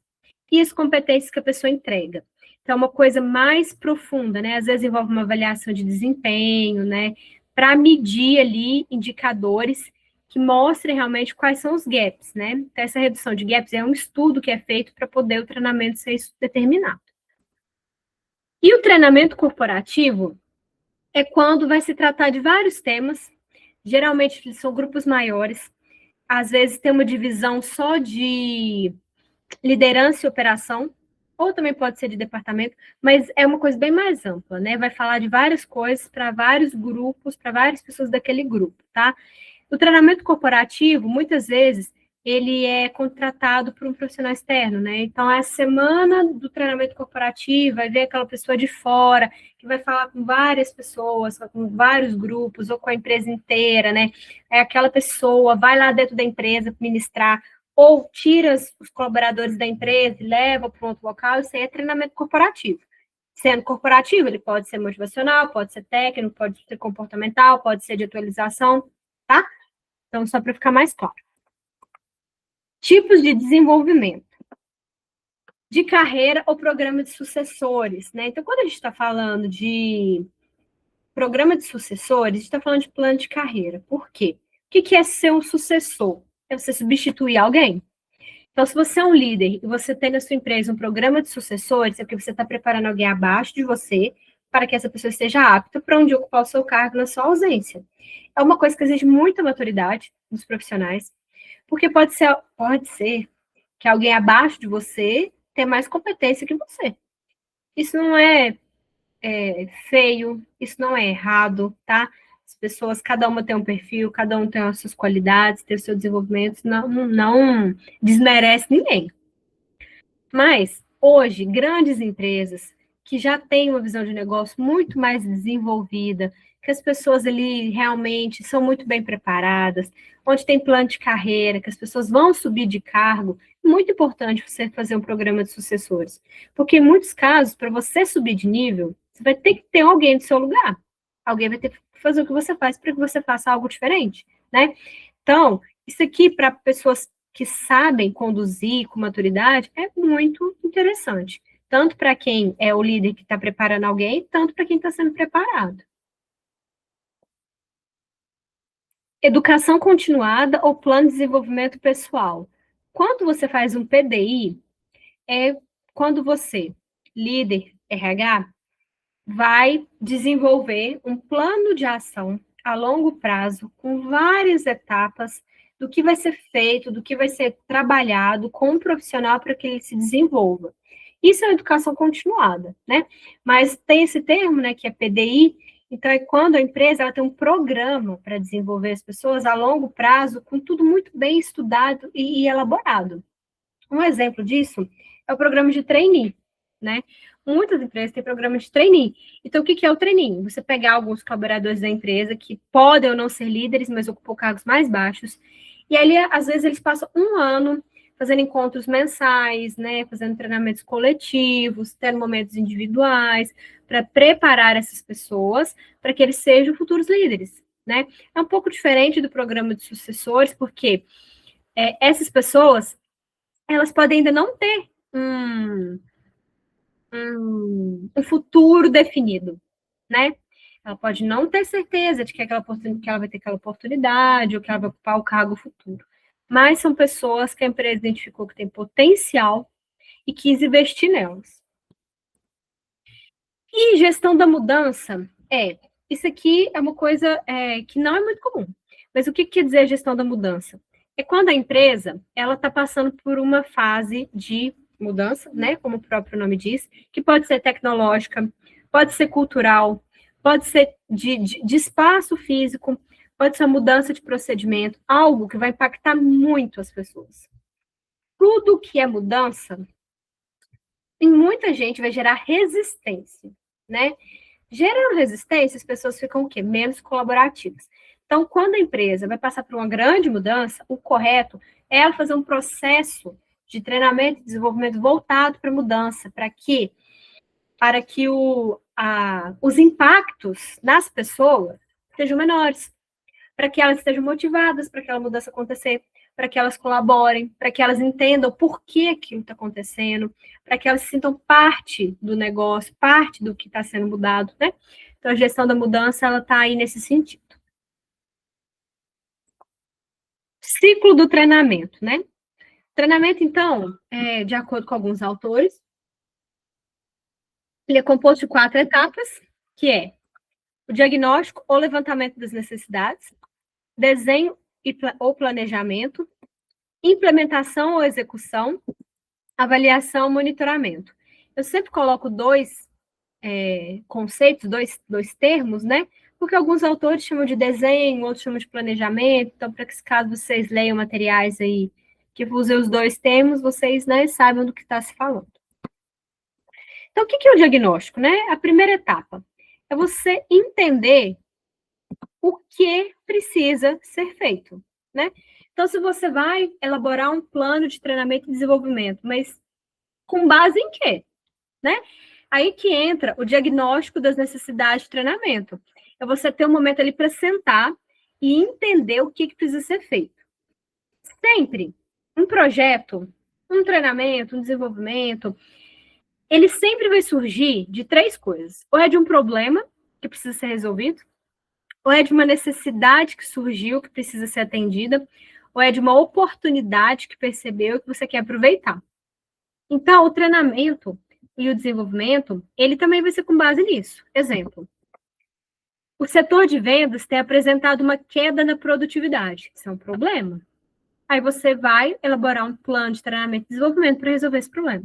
e as competências que a pessoa entrega. Então, é uma coisa mais profunda, né? Às vezes envolve uma avaliação de desempenho, né? Para medir ali indicadores que mostrem realmente quais são os gaps, né? Então, essa redução de gaps é um estudo que é feito para poder o treinamento ser determinado. E o treinamento corporativo é quando vai se tratar de vários temas, geralmente são grupos maiores, às vezes tem uma divisão só de liderança e operação, ou também pode ser de departamento, mas é uma coisa bem mais ampla, né? Vai falar de várias coisas para vários grupos, para várias pessoas daquele grupo, tá? O treinamento corporativo, muitas vezes, ele é contratado por um profissional externo, né? Então, a semana do treinamento corporativo, vai ver aquela pessoa de fora, que vai falar com várias pessoas, com vários grupos, ou com a empresa inteira, né? É aquela pessoa, vai lá dentro da empresa ministrar, ou tira os colaboradores da empresa e leva para um outro local, isso aí é treinamento corporativo. Sendo corporativo, ele pode ser motivacional, pode ser técnico, pode ser comportamental, pode ser de atualização, tá? Então, só para ficar mais claro. Tipos de desenvolvimento. De carreira ou programa de sucessores, né? Então, quando a gente está falando de programa de sucessores, a gente está falando de plano de carreira. Por quê? O que é ser um sucessor? É você substituir alguém. Então, se você é um líder e você tem na sua empresa um programa de sucessores, é porque você está preparando alguém abaixo de você para que essa pessoa esteja apta para onde ocupar o seu cargo na sua ausência. É uma coisa que exige muita maturidade dos profissionais, porque pode ser que alguém abaixo de você tenha mais competência que você. Isso não é feio, isso não é errado, tá? As pessoas, cada uma tem um perfil, cada um tem as suas qualidades, tem o seu desenvolvimento, não desmerece ninguém. Mas, hoje, grandes empresas que já têm uma visão de negócio muito mais desenvolvida, que as pessoas ali realmente são muito bem preparadas, onde tem plano de carreira, que as pessoas vão subir de cargo, é muito importante você fazer um programa de sucessores. Porque em muitos casos, para você subir de nível, você vai ter que ter alguém do seu lugar. Alguém vai ter que fazer o que você faz para que você faça algo diferente, né? Então, isso aqui para pessoas que sabem conduzir com maturidade é muito interessante. Tanto para quem é o líder que está preparando alguém, tanto para quem está sendo preparado. Educação continuada ou plano de desenvolvimento pessoal. Quando você faz um PDI, é quando você, líder RH, vai desenvolver um plano de ação a longo prazo, com várias etapas do que vai ser feito, do que vai ser trabalhado com o profissional para que ele se desenvolva. Isso é educação continuada, né? Mas tem esse termo, né, que é PDI, então é quando a empresa ela tem um programa para desenvolver as pessoas a longo prazo, com tudo muito bem estudado e elaborado. Um exemplo disso é o programa de trainee, né? Muitas empresas têm programa de trainee. Então, o que é o trainee? Você pegar alguns colaboradores da empresa que podem ou não ser líderes, mas ocupam cargos mais baixos, e ali, às vezes, eles passam um ano fazendo encontros mensais, né? Fazendo treinamentos coletivos, tendo momentos individuais, para preparar essas pessoas para que eles sejam futuros líderes, né? É um pouco diferente do programa de sucessores, porque essas pessoas elas podem ainda não ter um futuro definido, né? Ela pode não ter certeza de que que ela vai ter aquela oportunidade ou que ela vai ocupar o cargo futuro. Mas são pessoas que a empresa identificou que tem potencial e quis investir nelas. E gestão da mudança isso aqui é uma coisa que não é muito comum. Mas o que quer dizer gestão da mudança? É quando a empresa ela está passando por uma fase de mudança, né? Como o próprio nome diz, que pode ser tecnológica, pode ser cultural, pode ser de espaço físico, pode ser uma mudança de procedimento, algo que vai impactar muito as pessoas. Tudo que é mudança, em muita gente vai gerar resistência, né? Gerando resistência, as pessoas ficam o quê? Menos colaborativas. Então, quando a empresa vai passar por uma grande mudança, o correto é ela fazer um processo de treinamento e desenvolvimento voltado para a mudança, para que os impactos nas pessoas sejam menores, para que elas estejam motivadas para aquela mudança acontecer, para que elas colaborem, para que elas entendam por que aquilo está acontecendo, para que elas se sintam parte do negócio, parte do que está sendo mudado, né? Então, a gestão da mudança, ela está aí nesse sentido. Ciclo do treinamento, né? Treinamento, então, de acordo com alguns autores, ele é composto de 4 etapas, que é o diagnóstico ou levantamento das necessidades, desenho ou planejamento, implementação ou execução, avaliação ou monitoramento. Eu sempre coloco dois conceitos, dois termos, né? Porque alguns autores chamam de desenho, outros chamam de planejamento. Então, para que caso vocês leiam materiais aí que usem os dois termos, vocês, né, saibam do que está se falando. Então, o que é o diagnóstico, né? A primeira etapa é você entender o que precisa ser feito, né? Então, se você vai elaborar um plano de treinamento e desenvolvimento, mas com base em quê? Né? Aí que entra o diagnóstico das necessidades de treinamento. É você ter um momento ali para sentar e entender o que precisa ser feito. Sempre Um projeto, um treinamento, um desenvolvimento, ele sempre vai surgir de 3 coisas. Ou é de um problema que precisa ser resolvido, ou é de uma necessidade que surgiu, que precisa ser atendida, ou é de uma oportunidade que percebeu que você quer aproveitar. Então, o treinamento e o desenvolvimento, ele também vai ser com base nisso. Exemplo, o setor de vendas tem apresentado uma queda na produtividade. Isso é um problema. Aí você vai elaborar um plano de treinamento e desenvolvimento para resolver esse problema.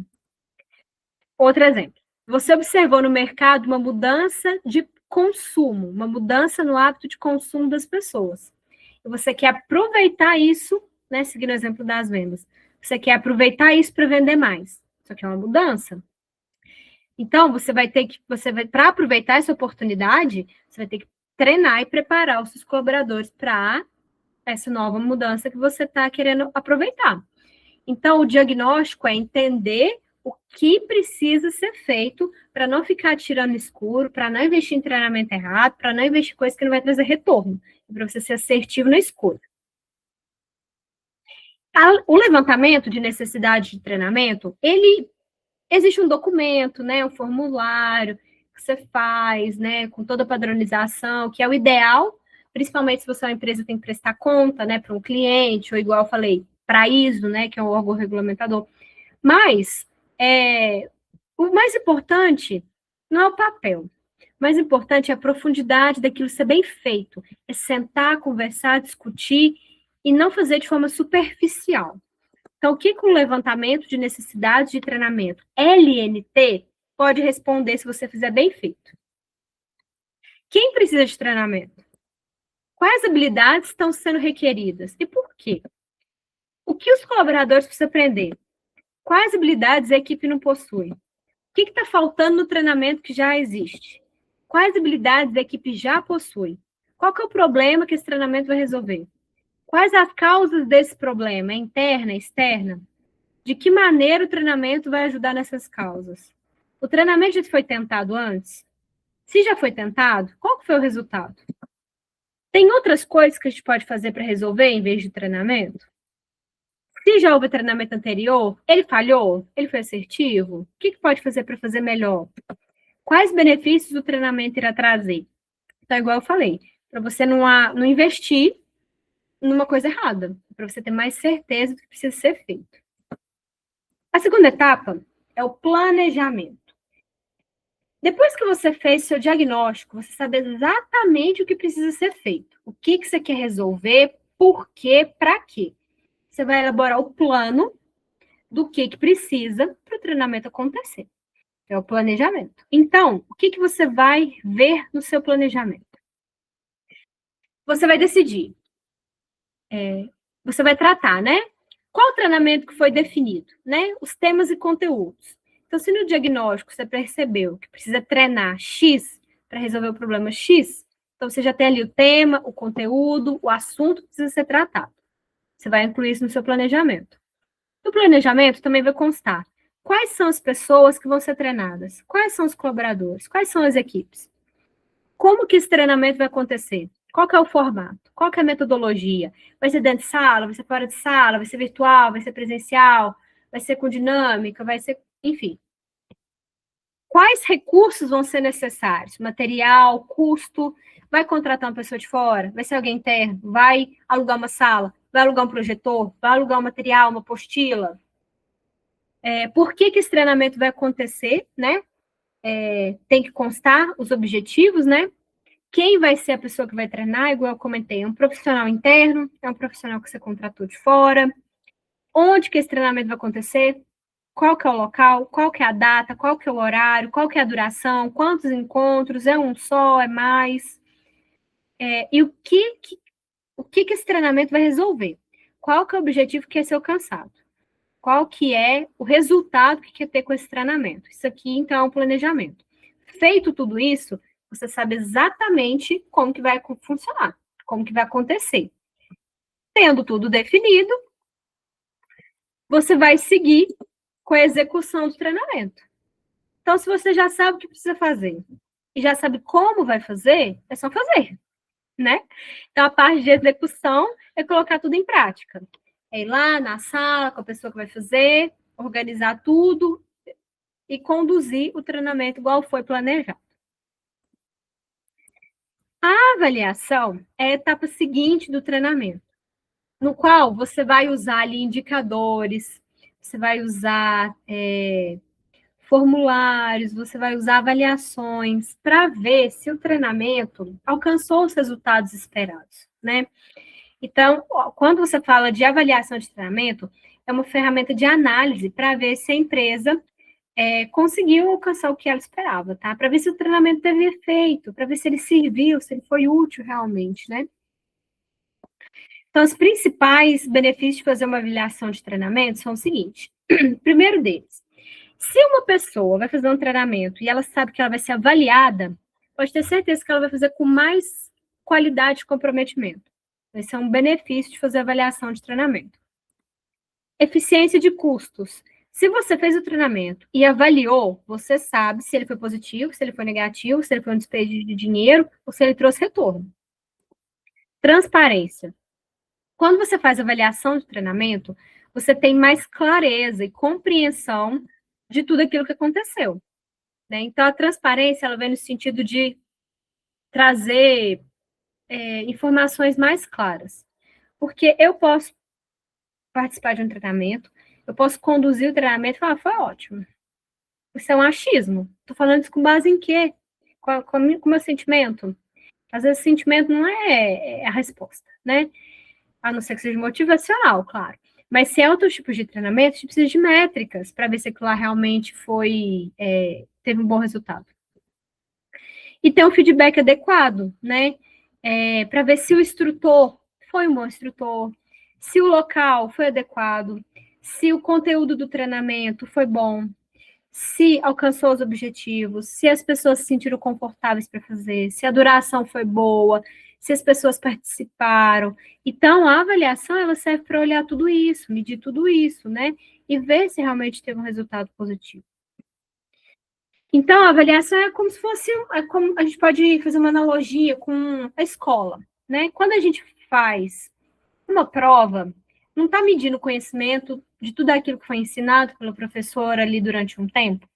Outro exemplo. Você observou no mercado uma mudança de consumo, uma mudança no hábito de consumo das pessoas. E você quer aproveitar isso, né, seguindo o exemplo das vendas. Você quer aproveitar isso para vender mais. Isso aqui é uma mudança. Então, para aproveitar essa oportunidade, você vai ter que treinar e preparar os seus colaboradores para essa nova mudança que você está querendo aproveitar. Então, o diagnóstico é entender o que precisa ser feito para não ficar tirando escuro, para não investir em treinamento errado, para não investir em coisa que não vai trazer retorno, para você ser assertivo na escolha. O levantamento de necessidade de treinamento, existe um documento, né, um formulário que você faz, né, com toda a padronização, que é o ideal, principalmente se você é uma empresa que tem que prestar conta, né, para um cliente, ou igual eu falei, para a ISO, né, que é o órgão regulamentador. Mas o mais importante não é o papel. O mais importante é a profundidade daquilo ser bem feito. É sentar, conversar, discutir e não fazer de forma superficial. Então, o que o levantamento de necessidades de treinamento, LNT, pode responder se você fizer bem feito? Quem precisa de treinamento? Quais habilidades estão sendo requeridas? E por quê? O que os colaboradores precisam aprender? Quais habilidades a equipe não possui? O que está faltando no treinamento que já existe? Quais habilidades a equipe já possui? Qual que é o problema que esse treinamento vai resolver? Quais as causas desse problema? É interna, externa? De que maneira o treinamento vai ajudar nessas causas? O treinamento já foi tentado antes? Se já foi tentado, qual foi o resultado? Tem outras coisas que a gente pode fazer para resolver em vez de treinamento? Se já houve treinamento anterior, ele falhou? Ele foi assertivo? O que pode fazer para fazer melhor? Quais benefícios o treinamento irá trazer? Então, igual eu falei, para você não investir numa coisa errada, para você ter mais certeza do que precisa ser feito. A segunda etapa é o planejamento. Depois que você fez seu diagnóstico, você sabe exatamente o que precisa ser feito, o que você quer resolver, por quê, para quê. Você vai elaborar o plano do que precisa para o treinamento acontecer. É o planejamento. Então, o que você vai ver no seu planejamento? Você vai decidir. Você vai tratar, né? Qual o treinamento que foi definido, né? Os temas e conteúdos. Então, se no diagnóstico você percebeu que precisa treinar X para resolver o problema X, então você já tem ali o tema, o conteúdo, o assunto que precisa ser tratado. Você vai incluir isso no seu planejamento. No planejamento também vai constar quais são as pessoas que vão ser treinadas, quais são os colaboradores, quais são as equipes. Como que esse treinamento vai acontecer? Qual que é o formato? Qual que é a metodologia? Vai ser dentro de sala? Vai ser fora de sala? Vai ser virtual? Vai ser presencial? Vai ser com dinâmica? Vai ser... Enfim. Quais recursos vão ser necessários? Material, custo? Vai contratar uma pessoa de fora? Vai ser alguém interno? Vai alugar uma sala? Vai alugar um projetor? Vai alugar um material, uma apostila? Por que esse treinamento vai acontecer, né? Tem que constar os objetivos, né? Quem vai ser a pessoa que vai treinar, igual eu comentei, é um profissional interno, é um profissional que você contratou de fora, onde que esse treinamento vai acontecer, qual que é o local, qual que é a data, qual que é o horário, qual que é a duração, quantos encontros, é um só, é mais, e o que esse treinamento vai resolver, qual que é o objetivo que quer ser alcançado, qual que é o resultado que quer ter com esse treinamento. Isso aqui, então, é um planejamento. Feito tudo isso, você sabe exatamente como que vai funcionar, como que vai acontecer. Tendo tudo definido, você vai seguir com a execução do treinamento. Então, se você já sabe o que precisa fazer e já sabe como vai fazer, é só fazer, né? Então, a parte de execução é colocar tudo em prática. É ir lá na sala com a pessoa que vai fazer, organizar tudo e conduzir o treinamento igual foi planejado. A avaliação é a etapa seguinte do treinamento, no qual você vai usar ali indicadores, você vai usar formulários, você vai usar avaliações para ver se o treinamento alcançou os resultados esperados, né? Então, quando você fala de avaliação de treinamento, é uma ferramenta de análise para ver se a empresa conseguiu alcançar o que ela esperava, tá? Para ver se o treinamento teve efeito, para ver se ele serviu, se ele foi útil realmente, né? Então, os principais benefícios de fazer uma avaliação de treinamento são os seguintes. Primeiro deles, se uma pessoa vai fazer um treinamento e ela sabe que ela vai ser avaliada, pode ter certeza que ela vai fazer com mais qualidade e comprometimento. Esse é um benefício de fazer avaliação de treinamento. Eficiência de custos. Se você fez o treinamento e avaliou, você sabe se ele foi positivo, se ele foi negativo, se ele foi um desperdício de dinheiro ou se ele trouxe retorno. Transparência. Quando você faz avaliação de treinamento, você tem mais clareza e compreensão de tudo aquilo que aconteceu, né? Então, a transparência, ela vem no sentido de trazer informações mais claras. Porque eu posso participar de um treinamento, eu posso conduzir o treinamento e falar, foi ótimo. Isso é um achismo. Estou falando isso com base em quê? Com o meu sentimento? Às vezes, o sentimento não é a resposta, né? A não ser que seja motivacional, claro. Mas se é outro tipo de treinamento, a gente precisa de métricas para ver se aquilo lá realmente teve um bom resultado. E ter um feedback adequado, né? Para ver se o instrutor foi um bom instrutor, se o local foi adequado, se o conteúdo do treinamento foi bom, se alcançou os objetivos, se as pessoas se sentiram confortáveis para fazer, se a duração foi boa, se as pessoas participaram. Então, a avaliação, ela serve para olhar tudo isso, medir tudo isso, né? E ver se realmente teve um resultado positivo. Então, a avaliação é como se fosse, como a gente pode fazer uma analogia com a escola, né? Quando a gente faz uma prova, não está medindo o conhecimento de tudo aquilo que foi ensinado pelo professor ali durante um tempo.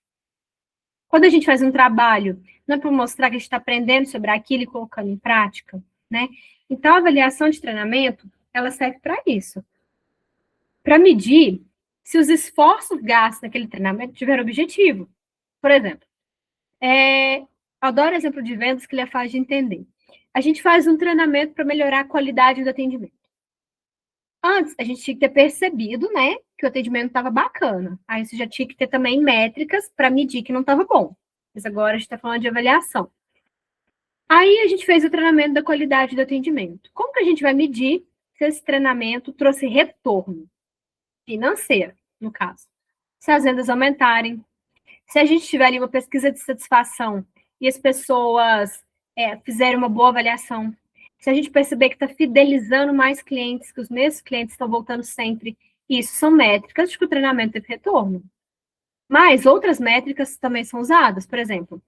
Quando a gente faz um trabalho, não é para mostrar que a gente está aprendendo sobre aquilo e colocando em prática, né? Então, a avaliação de treinamento, ela serve para isso. Para medir se os esforços gastos naquele treinamento tiveram objetivo. Por exemplo, adoro exemplo de vendas que ele é fácil de entender. A gente faz um treinamento para melhorar a qualidade do atendimento. Antes, a gente tinha que ter percebido, né, que o atendimento estava bacana. Aí você já tinha que ter também métricas para medir que não estava bom. Mas agora a gente está falando de avaliação. Aí a gente fez o treinamento da qualidade do atendimento. Como que a gente vai medir se esse treinamento trouxe retorno financeiro, no caso? Se as vendas aumentarem, se a gente tiver ali uma pesquisa de satisfação e as pessoas fizerem uma boa avaliação, se a gente perceber que está fidelizando mais clientes, que os mesmos clientes estão voltando sempre, isso são métricas de que o treinamento teve retorno. Mas outras métricas também são usadas, por exemplo,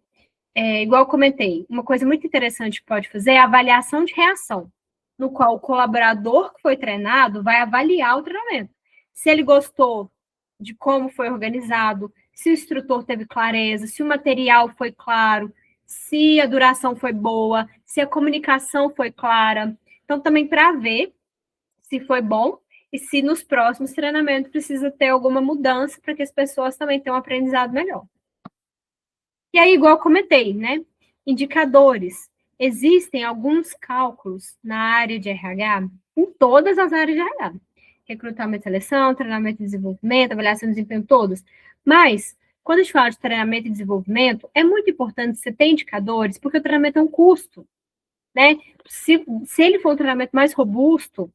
igual eu comentei, uma coisa muito interessante que pode fazer é a avaliação de reação, no qual o colaborador que foi treinado vai avaliar o treinamento. Se ele gostou de como foi organizado, se o instrutor teve clareza, se o material foi claro, se a duração foi boa, se a comunicação foi clara. Então, também para ver se foi bom e se nos próximos treinamentos precisa ter alguma mudança para que as pessoas também tenham um aprendizado melhor. E aí, igual eu comentei, né? Indicadores. Existem alguns cálculos na área de RH, em todas as áreas de RH. Recrutamento e seleção, treinamento e desenvolvimento, avaliação de desempenho, todos. Mas, quando a gente fala de treinamento e desenvolvimento, é muito importante você ter indicadores, porque o treinamento é um custo, né? Se ele for um treinamento mais robusto,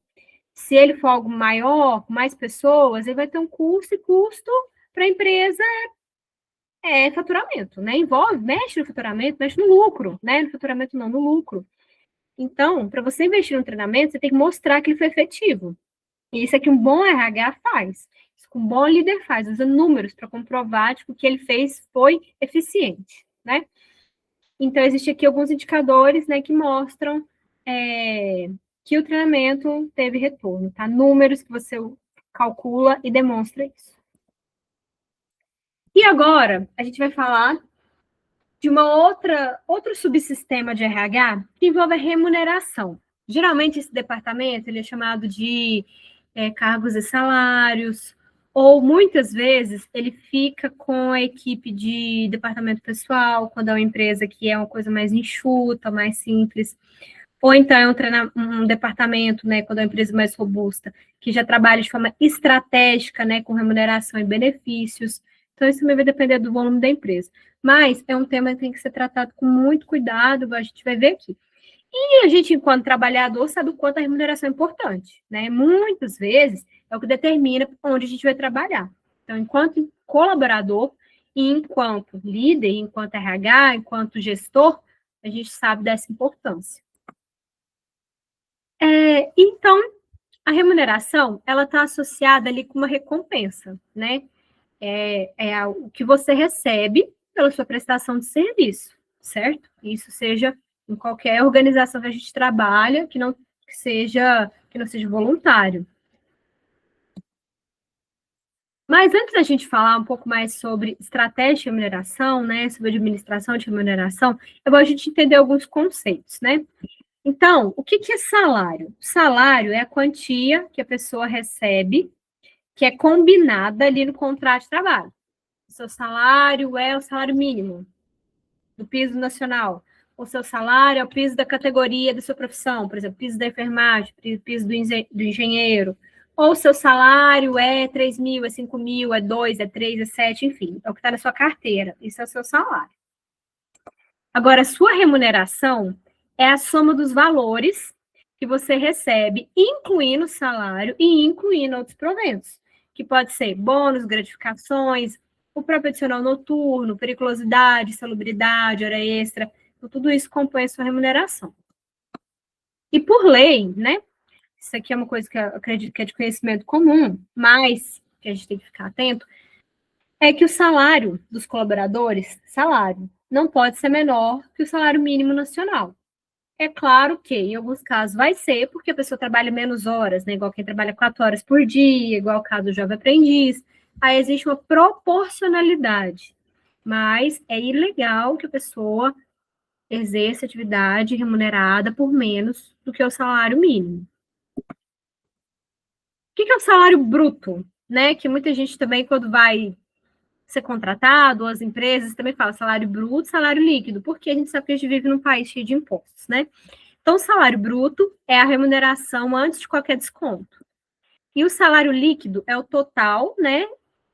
se ele for algo maior, com mais pessoas, ele vai ter um custo, e custo para a empresa faturamento, né? Mexe no faturamento, mexe no lucro, né? No faturamento não, no lucro. Então, para você investir no treinamento, você tem que mostrar que ele foi efetivo. E isso é que um bom RH faz. Isso que um bom líder faz, usa números para comprovar que o que ele fez foi eficiente, né? Então, existem aqui alguns indicadores, né, que mostram que o treinamento teve retorno, tá? Números que você calcula e demonstra isso. E agora, a gente vai falar de outro subsistema de RH que envolve a remuneração. Geralmente, esse departamento ele é chamado de cargos e salários, ou muitas vezes ele fica com a equipe de departamento pessoal, quando é uma empresa que é uma coisa mais enxuta, mais simples, ou então é um departamento, né, quando é uma empresa mais robusta, que já trabalha de forma estratégica, né, com remuneração e benefícios. Então, isso também vai depender do volume da empresa. Mas é um tema que tem que ser tratado com muito cuidado, a gente vai ver aqui. E a gente, enquanto trabalhador, sabe o quanto a remuneração é importante, né? Muitas vezes é o que determina onde a gente vai trabalhar. Então, enquanto colaborador, e enquanto líder, enquanto RH, enquanto gestor, a gente sabe dessa importância. Então, a remuneração, ela está associada ali com uma recompensa, né? O que você recebe pela sua prestação de serviço, certo? Isso seja em qualquer organização que a gente trabalha, que não seja voluntário. Mas antes da gente falar um pouco mais sobre estratégia de remuneração, né, sobre administração de remuneração, é bom a gente entender alguns conceitos, né? Então, o que é salário? Salário é a quantia que a pessoa recebe, que é combinada ali no contrato de trabalho. O seu salário é o salário mínimo do piso nacional. O seu salário é o piso da categoria da sua profissão, por exemplo, piso da enfermagem, piso do engenheiro. Ou o seu salário é 3 mil, é 5 mil, é 2, é 3, é 7, enfim, é o que está na sua carteira. Isso é o seu salário. Agora, a sua remuneração é a soma dos valores que você recebe, incluindo o salário e incluindo outros proventos, que pode ser bônus, gratificações, o próprio adicional noturno, periculosidade, salubridade, hora extra, então, tudo isso compõe a sua remuneração. E por lei, né? Isso aqui é uma coisa que eu acredito que é de conhecimento comum, mas que a gente tem que ficar atento, é que o salário dos colaboradores, salário, não pode ser menor que o salário mínimo nacional. É claro que, em alguns casos, vai ser, porque a pessoa trabalha menos horas, né? Igual quem trabalha 4 horas por dia, igual o caso do jovem aprendiz. Aí existe uma proporcionalidade. Mas é ilegal que a pessoa exerça atividade remunerada por menos do que o salário mínimo. O que é o salário bruto? Né? Que muita gente também, quando vai ser contratado, ou as empresas também falam salário bruto, salário líquido, porque a gente sabe que a gente vive num país cheio de impostos, né? Então, o salário bruto é a remuneração antes de qualquer desconto. E o salário líquido é o total, né,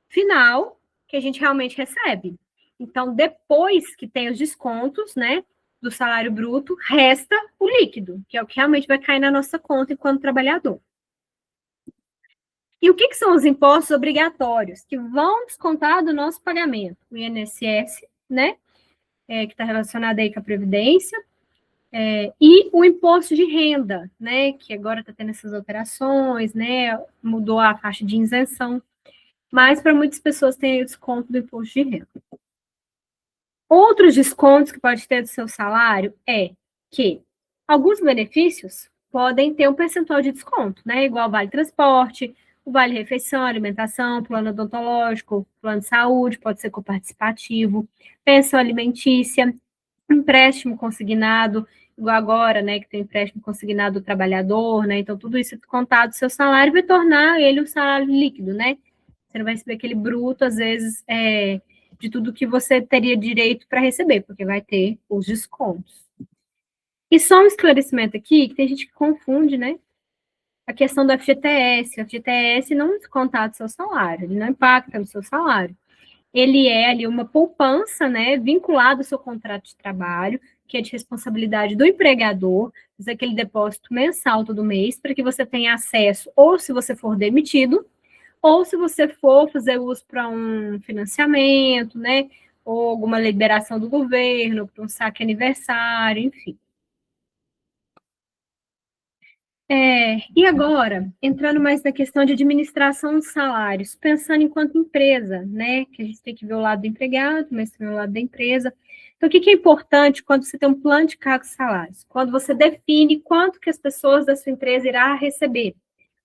final, que a gente realmente recebe. Então, depois que tem os descontos, né, do salário bruto, resta o líquido, que é o que realmente vai cair na nossa conta enquanto trabalhador. E o que são os impostos obrigatórios que vão descontar do nosso pagamento? O INSS, né, que está relacionado aí com a Previdência, e o imposto de renda, né, que agora está tendo essas alterações, né, mudou a faixa de isenção, mas para muitas pessoas tem o desconto do imposto de renda. Outros descontos que pode ter do seu salário é que alguns benefícios podem ter um percentual de desconto, né, igual vale transporte, o vale refeição, alimentação, plano odontológico, plano de saúde, pode ser coparticipativo, pensão alimentícia, empréstimo consignado, igual agora, né, que tem empréstimo consignado do trabalhador, né, então tudo isso descontado do seu salário vai tornar ele um salário líquido, né, você não vai receber aquele bruto, às vezes, de tudo que você teria direito para receber, porque vai ter os descontos. E só um esclarecimento aqui, que tem gente que confunde, né, a questão do FGTS. O FGTS não desconta do seu salário, ele não impacta no seu salário. Ele é ali uma poupança, né, vinculada ao seu contrato de trabalho, que é de responsabilidade do empregador, fazer aquele depósito mensal todo mês, para que você tenha acesso, ou se você for demitido, ou se você for fazer uso para um financiamento, né, ou alguma liberação do governo, para um saque aniversário, enfim. E agora, entrando mais na questão de administração de salários, pensando enquanto empresa, né, que a gente tem que ver o lado do empregado, mas também o lado da empresa. Então, o que é importante quando você tem um plano de cargos e salários? Quando você define quanto que as pessoas da sua empresa irá receber,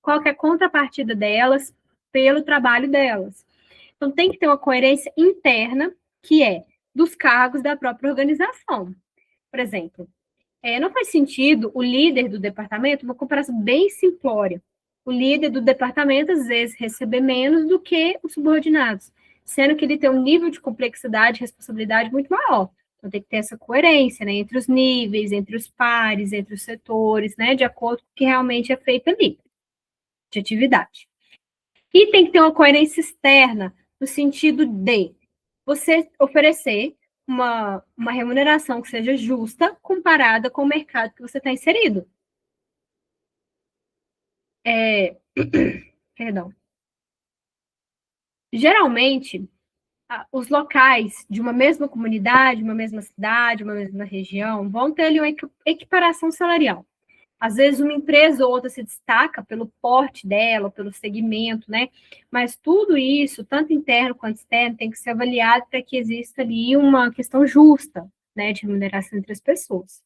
qual que é a contrapartida delas pelo trabalho delas. Então, tem que ter uma coerência interna, que é dos cargos da própria organização. Por exemplo, não faz sentido o líder do departamento, uma comparação bem simplória, o líder do departamento, às vezes, receber menos do que os subordinados, sendo que ele tem um nível de complexidade e responsabilidade muito maior. Então, tem que ter essa coerência, né, entre os níveis, entre os pares, entre os setores, né, de acordo com o que realmente é feito ali, de atividade. E tem que ter uma coerência externa, no sentido de você oferecer uma remuneração que seja justa comparada com o mercado que você está inserido. Perdão. Geralmente, os locais de uma mesma comunidade, uma mesma cidade, uma mesma região, vão ter ali uma equiparação salarial. Às vezes, uma empresa ou outra se destaca pelo porte dela, pelo segmento, né? Mas tudo isso, tanto interno quanto externo, tem que ser avaliado para que exista ali uma questão justa, né, de remuneração entre as pessoas.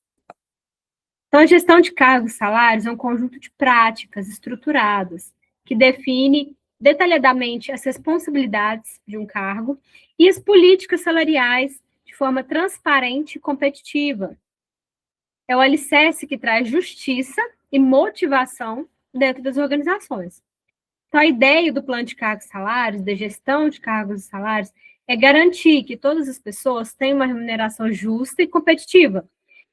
Então, a gestão de cargos e salários é um conjunto de práticas estruturadas que define detalhadamente as responsabilidades de um cargo e as políticas salariais de forma transparente e competitiva. É o alicerce que traz justiça e motivação dentro das organizações. Então, a ideia do plano de cargos e salários, da gestão de cargos e salários, é garantir que todas as pessoas tenham uma remuneração justa e competitiva,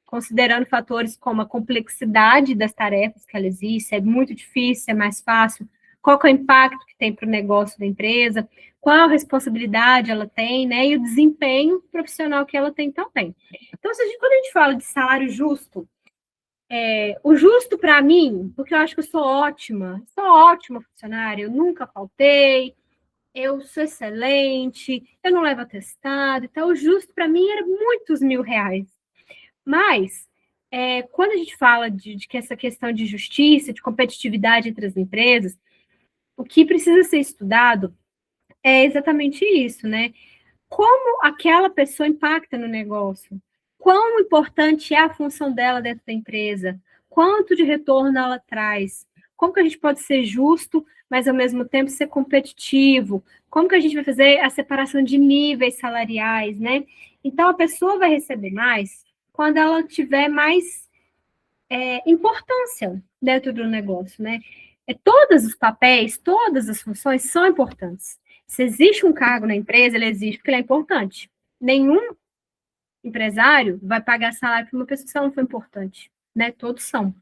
considerando fatores como a complexidade das tarefas que ela existe, é muito difícil, é mais fácil, qual é o impacto que tem para o negócio da empresa, qual responsabilidade ela tem, né, e o desempenho profissional que ela tem também. Então, quando a gente fala de salário justo, o justo para mim, porque eu acho que eu sou ótima funcionária, eu nunca faltei, eu sou excelente, eu não levo atestado, então o justo para mim era muitos R$ 1.000. Mas, quando a gente fala de que essa questão de justiça, de competitividade entre as empresas, o que precisa ser estudado é exatamente isso, né? Como aquela pessoa impacta no negócio? Quão importante é a função dela dentro da empresa? Quanto de retorno ela traz? Como que a gente pode ser justo, mas ao mesmo tempo ser competitivo? Como que a gente vai fazer a separação de níveis salariais, né? Então, a pessoa vai receber mais quando ela tiver mais importância dentro do negócio, né? Todos os papéis, todas as funções são importantes. Se existe um cargo na empresa, ele existe porque ele é importante. Nenhum empresário vai pagar salário para uma pessoa que não for importante, né? Todos são.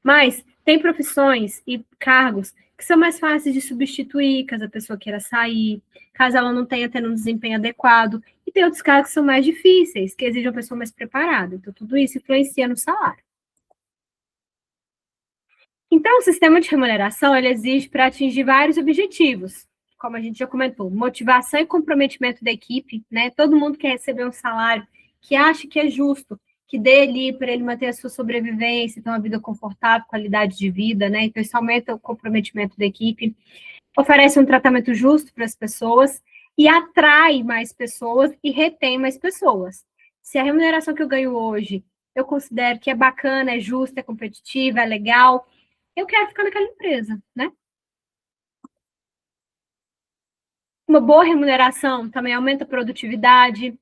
Mas tem profissões e cargos que são mais fáceis de substituir, caso a pessoa queira sair, caso ela não tenha tendo um desempenho adequado. E tem outros cargos que são mais difíceis, que exigem uma pessoa mais preparada. Então, tudo isso influencia no salário. Então, o sistema de remuneração, ele exige para atingir vários objetivos, como a gente já comentou, motivação e comprometimento da equipe, né? Todo mundo quer receber um salário que acha que é justo, que dê ali para ele manter a sua sobrevivência, ter uma vida confortável, qualidade de vida, né? Então, isso aumenta o comprometimento da equipe, oferece um tratamento justo para as pessoas e atrai mais pessoas e retém mais pessoas. Se a remuneração que eu ganho hoje, eu considero que é bacana, é justa, é competitiva, é legal, eu quero ficar naquela empresa, né? Uma boa remuneração também aumenta a produtividade.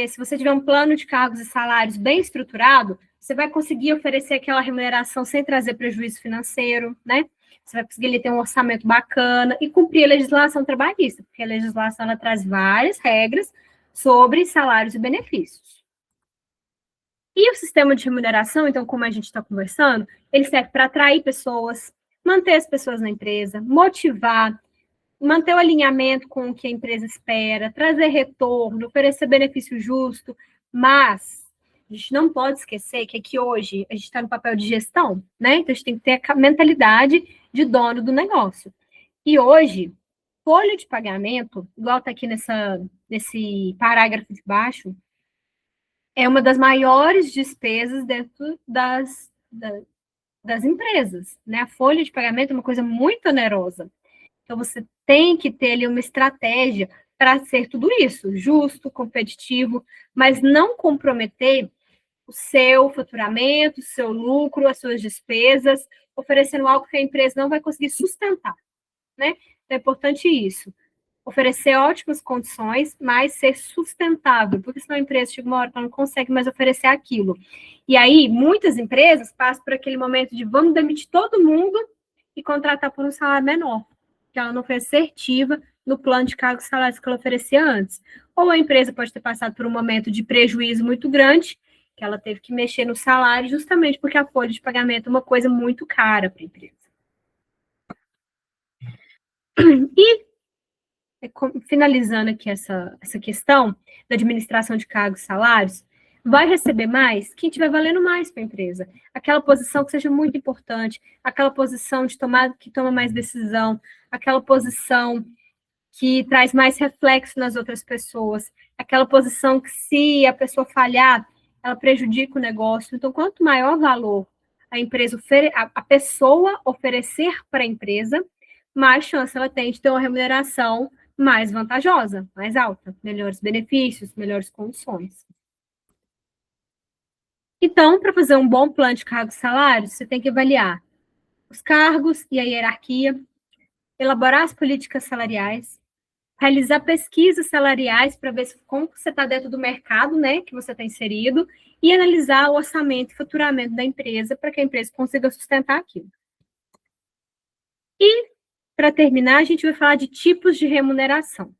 Se você tiver um plano de cargos e salários bem estruturado, você vai conseguir oferecer aquela remuneração sem trazer prejuízo financeiro, né? Você vai conseguir ter um orçamento bacana e cumprir a legislação trabalhista, porque a legislação ela traz várias regras sobre salários e benefícios. E o sistema de remuneração, então, como a gente está conversando, ele serve para atrair pessoas, manter as pessoas na empresa, motivar, manter o alinhamento com o que a empresa espera, trazer retorno, oferecer benefício justo, mas a gente não pode esquecer que aqui hoje a gente está no papel de gestão, né? Então a gente tem que ter a mentalidade de dono do negócio. E hoje, folha de pagamento, igual está aqui nesse parágrafo de baixo, é uma das maiores despesas dentro das empresas, né? A folha de pagamento é uma coisa muito onerosa. Então, você tem que ter ali uma estratégia para ser tudo isso, justo, competitivo, mas não comprometer o seu faturamento, o seu lucro, as suas despesas, oferecendo algo que a empresa não vai conseguir sustentar. né? Então, é importante isso. Oferecer ótimas condições, mas ser sustentável, porque senão a empresa chega uma hora que ela não consegue mais oferecer aquilo. E aí, muitas empresas passam por aquele momento de vamos demitir todo mundo e contratar por um salário menor, que ela não foi assertiva no plano de cargos e salários que ela oferecia antes. Ou a empresa pode ter passado por um momento de prejuízo muito grande, que ela teve que mexer no salário, justamente porque a folha de pagamento é uma coisa muito cara para a empresa. E finalizando aqui essa questão da administração de cargos e salários, vai receber mais quem estiver valendo mais para a empresa. Aquela posição que seja muito importante, aquela posição de que toma mais decisão, aquela posição que traz mais reflexo nas outras pessoas, aquela posição que, se a pessoa falhar, ela prejudica o negócio. Então, quanto maior valor a pessoa oferecer para a empresa, mais chance ela tem de ter uma remuneração mais vantajosa, mais alta, melhores benefícios, melhores condições. Então, para fazer um bom plano de cargos e salários, você tem que avaliar os cargos e a hierarquia, elaborar as políticas salariais, realizar pesquisas salariais para ver como você está dentro do mercado, né, que você está inserido, e analisar o orçamento e faturamento da empresa para que a empresa consiga sustentar aquilo. E, para terminar, a gente vai falar de tipos de remuneração.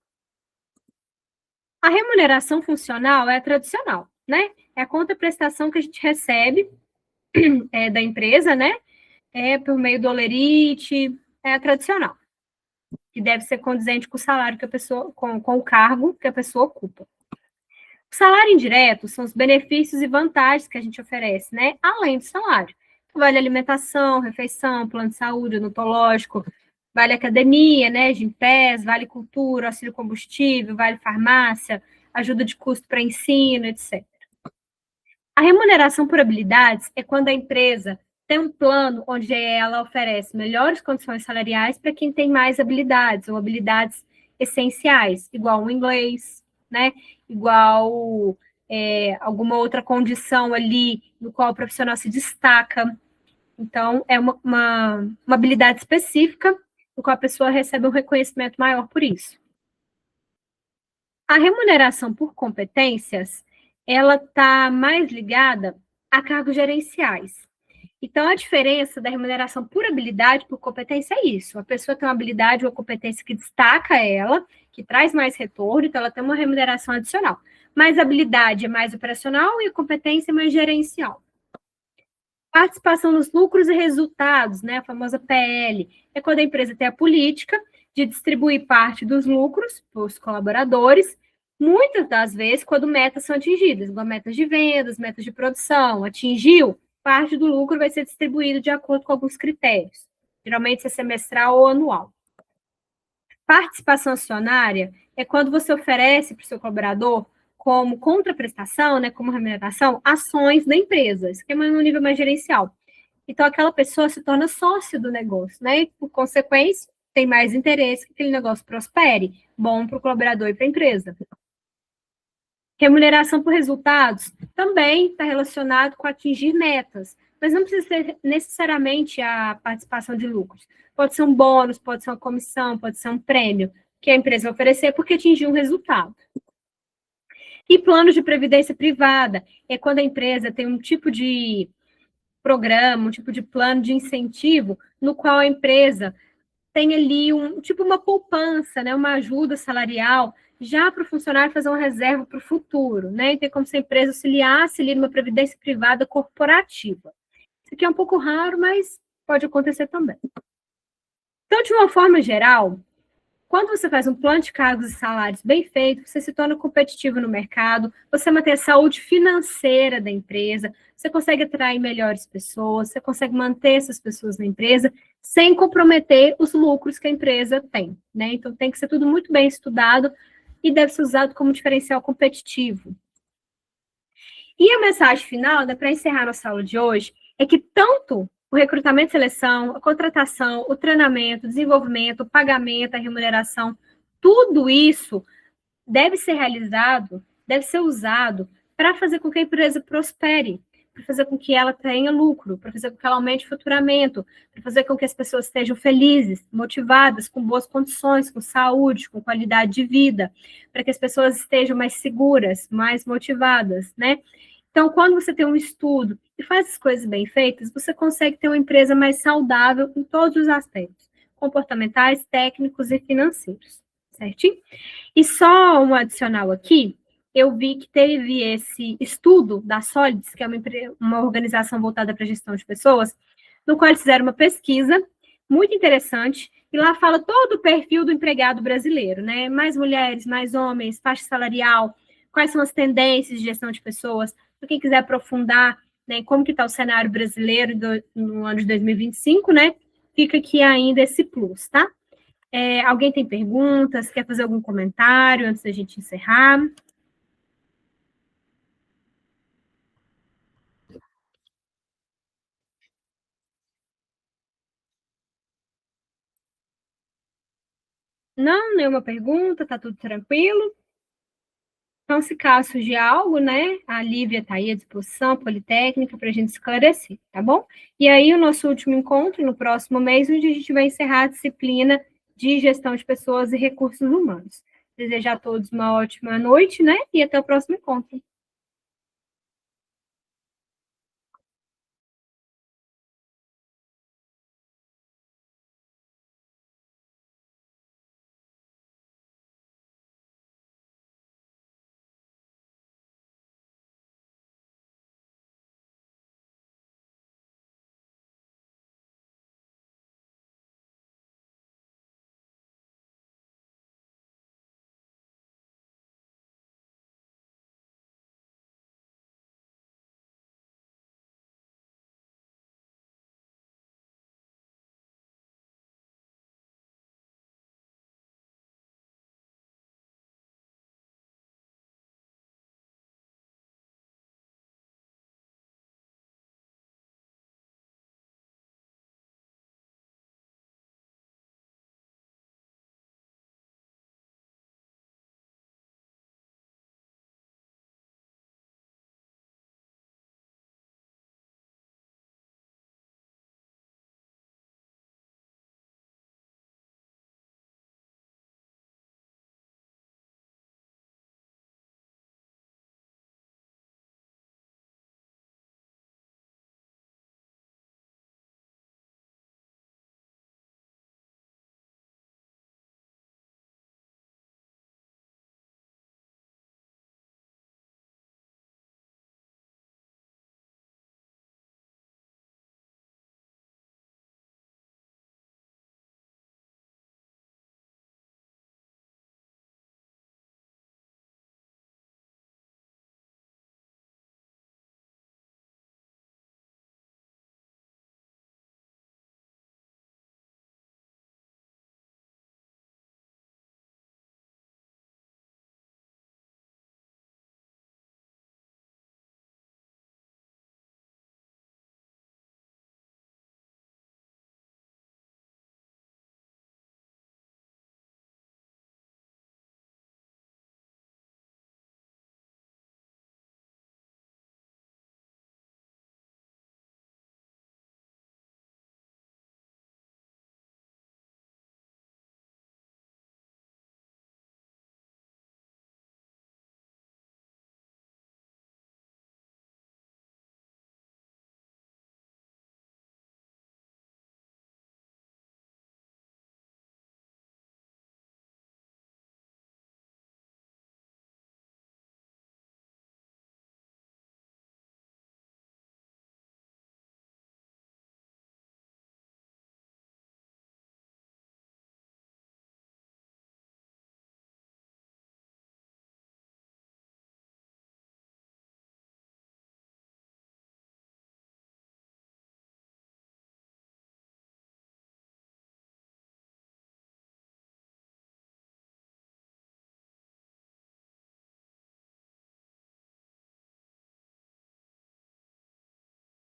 A remuneração funcional é a tradicional, né? É a contraprestação que a gente recebe da empresa, né? Por meio do holerite, é a tradicional, que deve ser condizente com o salário que a pessoa, com o cargo que a pessoa ocupa. O salário indireto são os benefícios e vantagens que a gente oferece, né? Além do salário. Vale alimentação, refeição, plano de saúde, odontológico, vale academia, né? Gympass, vale cultura, auxílio combustível, vale farmácia, ajuda de custo para ensino, etc. A remuneração por habilidades é quando a empresa tem um plano onde ela oferece melhores condições salariais para quem tem mais habilidades, ou habilidades essenciais, igual o inglês, né? Igual alguma outra condição ali no qual o profissional se destaca. Então, é uma habilidade específica no qual a pessoa recebe um reconhecimento maior por isso. A remuneração por competências, ela está mais ligada a cargos gerenciais. Então, a diferença da remuneração por habilidade, por competência, é isso. A pessoa tem uma habilidade ou competência que destaca ela, que traz mais retorno, então ela tem uma remuneração adicional. Mas a habilidade é mais operacional e a competência é mais gerencial. Participação nos lucros e resultados, né, a famosa PL, é quando a empresa tem a política de distribuir parte dos lucros para os colaboradores, muitas das vezes quando metas são atingidas, igual metas de vendas, metas de produção, atingiu, parte do lucro vai ser distribuído de acordo com alguns critérios, geralmente é semestral ou anual. Participação acionária é quando você oferece para o seu colaborador, como contraprestação, né, como remuneração, ações da empresa, isso que é no nível mais gerencial. Então, aquela pessoa se torna sócio do negócio, né, e, por consequência, tem mais interesse que aquele negócio prospere, bom para o colaborador e para a empresa. Remuneração por resultados também está relacionado com atingir metas, mas não precisa ser necessariamente a participação de lucros. Pode ser um bônus, pode ser uma comissão, pode ser um prêmio que a empresa vai oferecer porque atingiu um resultado. E planos de previdência privada é quando a empresa tem um tipo de programa, um tipo de plano de incentivo no qual a empresa tem ali uma poupança, né, uma ajuda salarial, já para o funcionário fazer uma reserva para o futuro, né? E tem como se a empresa auxiliasse ali numa previdência privada corporativa. Isso aqui é um pouco raro, mas pode acontecer também. Então, de uma forma geral, quando você faz um plano de cargos e salários bem feito, você se torna competitivo no mercado, você mantém a saúde financeira da empresa, você consegue atrair melhores pessoas, você consegue manter essas pessoas na empresa sem comprometer os lucros que a empresa tem, né? Então, tem que ser tudo muito bem estudado e deve ser usado como diferencial competitivo. E a mensagem final, né, para encerrar nossa aula de hoje, é que tanto o recrutamento e seleção, a contratação, o treinamento, o desenvolvimento, o pagamento, a remuneração, tudo isso deve ser realizado, deve ser usado para fazer com que a empresa prospere, para fazer com que ela tenha lucro, para fazer com que ela aumente o faturamento, para fazer com que as pessoas estejam felizes, motivadas, com boas condições, com saúde, com qualidade de vida, para que as pessoas estejam mais seguras, mais motivadas, né? Então, quando você tem um estudo e faz as coisas bem feitas, você consegue ter uma empresa mais saudável em todos os aspectos, comportamentais, técnicos e financeiros, certinho? E só um adicional aqui, eu vi que teve esse estudo da Solids, que é uma organização voltada para a gestão de pessoas, no qual eles fizeram uma pesquisa muito interessante, e lá fala todo o perfil do empregado brasileiro, né? Mais mulheres, mais homens, faixa salarial, quais são as tendências de gestão de pessoas. Para quem quiser aprofundar, né, como que está o cenário brasileiro no ano de 2025, né? Fica aqui ainda esse plus, tá? Alguém tem perguntas? Quer fazer algum comentário antes da gente encerrar? Não, nenhuma pergunta, tá tudo tranquilo. Então, se caso surgir algo, né, a Lívia está aí à disposição, Politécnica, para a gente esclarecer, tá bom? E aí, o nosso último encontro, no próximo mês, onde a gente vai encerrar a disciplina de gestão de pessoas e recursos humanos. Desejar a todos uma ótima noite, né, e até o próximo encontro.